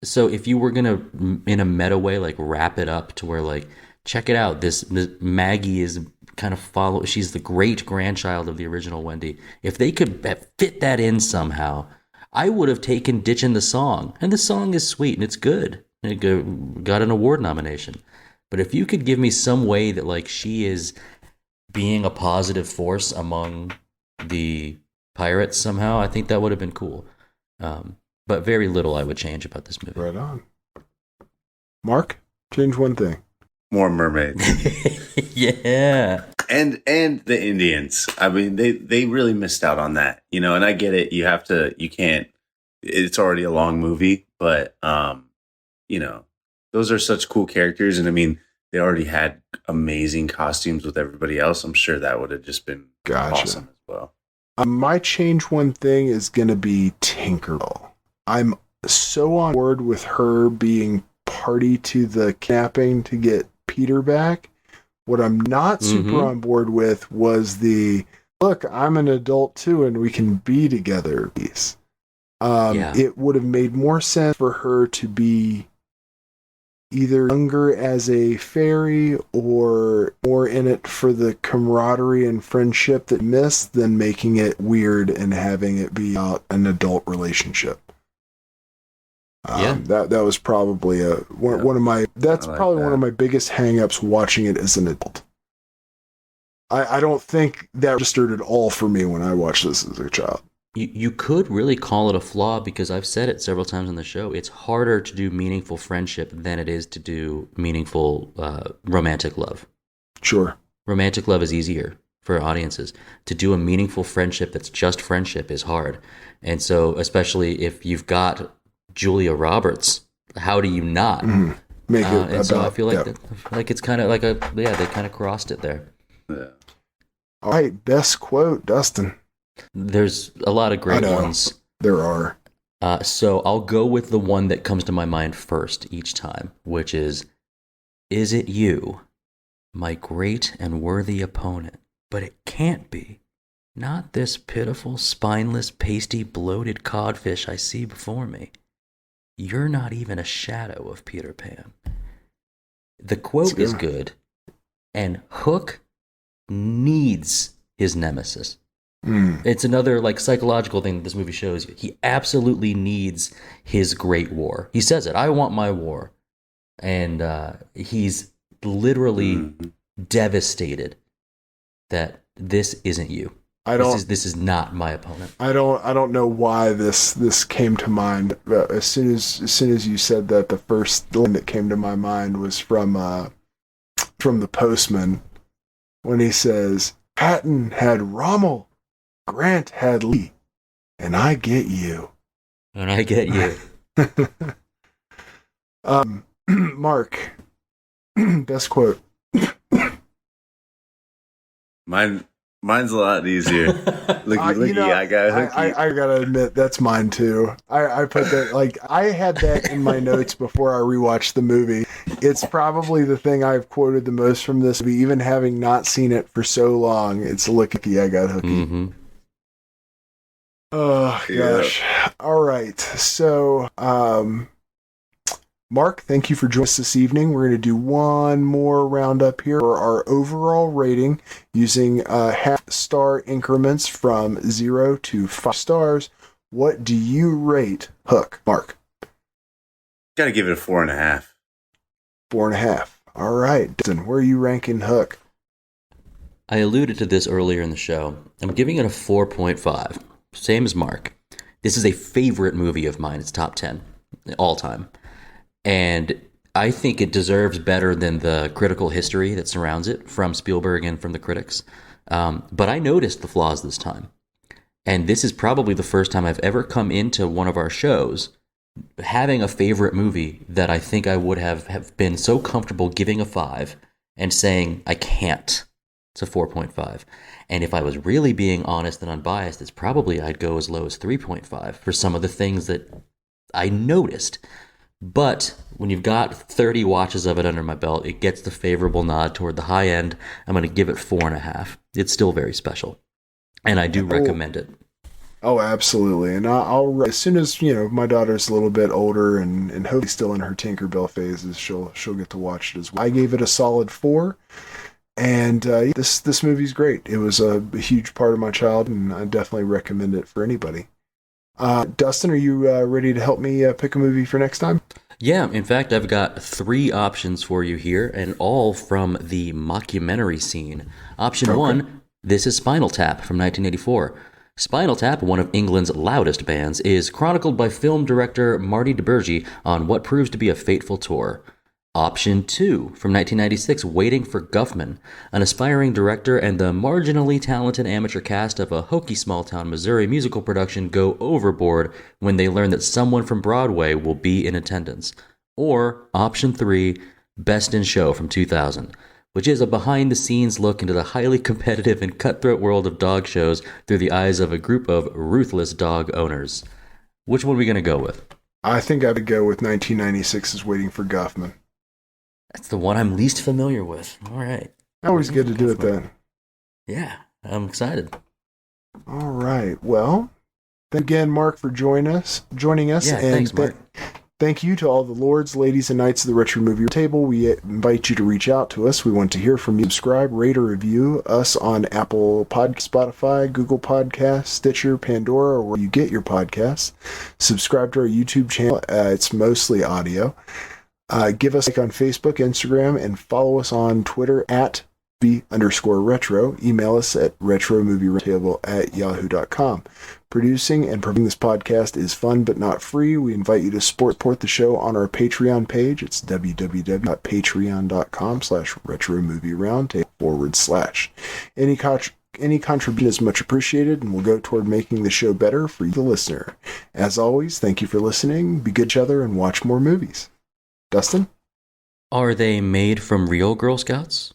So if you were gonna, in a meta way, wrap it up to where check it out, this Maggie is kind of she's the great grandchild of the original Wendy. If they could fit that in somehow, I would have taken Ditchin' the Song, and the song is sweet and it's good. It got an award nomination. But if you could give me some way that she is being a positive force among the pirates somehow, I think that would have been cool. But very little I would change about this movie. Right on. Mark, change one thing. More mermaids. Yeah. And the Indians. I mean, they really missed out on that, and I get it. You can't, it's already a long movie, but, those are such cool characters. And I mean, they already had amazing costumes with everybody else, I'm sure that would have just been awesome as well. My change one thing is going to be Tinkerbell. I'm so on board with her being party to the kidnapping to get Peter back. What I'm not super on board with was the, look, I'm an adult too and we can be together piece. It would have made more sense for her to be either younger as a fairy or more in it for the camaraderie and friendship that missed than making it weird and having it be out an adult relationship. That was probably one of my one of my biggest hang-ups watching it as an adult. I don't think that registered at all for me when I watched this as a child. You could really call it a flaw because I've said it several times on the show. It's harder to do meaningful friendship than it is to do meaningful romantic love. Sure. Romantic love is easier for audiences. To do a meaningful friendship that's just friendship is hard. And so, especially if you've got Julia Roberts, how do you not? Make it and about, so I feel like it's kind of like they kind of crossed it there. Yeah. All right, best quote, Dustin. There's a lot of great ones. There are. So I'll go with the one that comes to my mind first each time, which is it you, my great and worthy opponent? But it can't be. Not this pitiful, spineless, pasty, bloated codfish I see before me. You're not even a shadow of Peter Pan. The quote is good, and Hook needs his nemesis. It's another like psychological thing that this movie shows you. He absolutely needs his great war. He says it, I want my war. And he's literally devastated that this isn't you. This is not my opponent. I don't know why this came to mind. But as soon as you said that, the first line that came to my mind was from The Postman when he says, Patton had Rommel, Grant had Lee, and I get you. And I get you. Mark, best quote. Mine's a lot easier. Looky, I got hooky. I gotta admit, that's mine too. I put that, like, I had that in my notes before I rewatched the movie. It's probably the thing I've quoted the most from this movie, even having not seen it for so long. It's looky, I got hooky. Oh, gosh. Yeah. All right. So, Mark, thank you for joining us this evening. We're going to do one more roundup here for our overall rating using half-star increments from 0 to 5 stars. What do you rate Hook, Mark? Got to give it a 4.5. 4.5. All right. Dustin, where are you ranking Hook? I alluded to this earlier in the show. I'm giving it a 4.5. Same as Mark. This is a favorite movie of mine. It's top 10 all time. And I think it deserves better than the critical history that surrounds it from Spielberg and from the critics. But I noticed the flaws this time. And this is probably the first time I've ever come into one of our shows having a favorite movie that I think I would have been so comfortable giving a 5 and saying, I can't. It's a 4.5. And if I was really being honest and unbiased, it's probably I'd go as low as 3.5 for some of the things that I noticed. But when you've got 30 watches of it under my belt, it gets the favorable nod toward the high end. I'm going to give it 4.5. It's still very special. And I do recommend it. Oh, absolutely. And I'll as soon as, my daughter's a little bit older and hopefully still in her Tinkerbell phases, she'll get to watch it as well. I gave it a solid 4. And this movie's great. It was a huge part of my childhood, and I definitely recommend it for anybody. Dustin, are you ready to help me pick a movie for next time? Yeah, in fact, I've got 3 options for you here, and all from the mockumentary scene. Option 1, this is Spinal Tap from 1984. Spinal Tap, one of England's loudest bands, is chronicled by film director Marty DeBurgi on what proves to be a fateful tour. Option 2, from 1996, Waiting for Guffman, an aspiring director and the marginally talented amateur cast of a hokey small-town Missouri musical production go overboard when they learn that someone from Broadway will be in attendance. Or Option 3, Best in Show from 2000, which is a behind-the-scenes look into the highly competitive and cutthroat world of dog shows through the eyes of a group of ruthless dog owners. Which one are we going to go with? I think I would go with 1996's Waiting for Guffman. That's the one I'm least familiar with. All right. Always good to do it then. Yeah, I'm excited. All right. Well, thank again, Mark, for joining us. Yeah, and thanks, Mark. Thank you to all the lords, ladies, and knights of the Retro Movie Roundtable. We invite you to reach out to us. We want to hear from you. Subscribe, rate, or review us on Apple Podcasts, Spotify, Google Podcasts, Stitcher, Pandora, or where you get your podcasts. Subscribe to our YouTube channel. It's mostly audio. Give us a like on Facebook, Instagram, and follow us on Twitter at @B_retro. Email us at retromovieroundtable@yahoo.com. Producing and promoting this podcast is fun but not free. We invite you to support the show on our Patreon page. It's www.patreon.com/retromovieroundtable/. Any contribution is much appreciated and will go toward making the show better for you, the listener. As always, thank you for listening. Be good to each other and watch more movies. Dustin? Are they made from real Girl Scouts?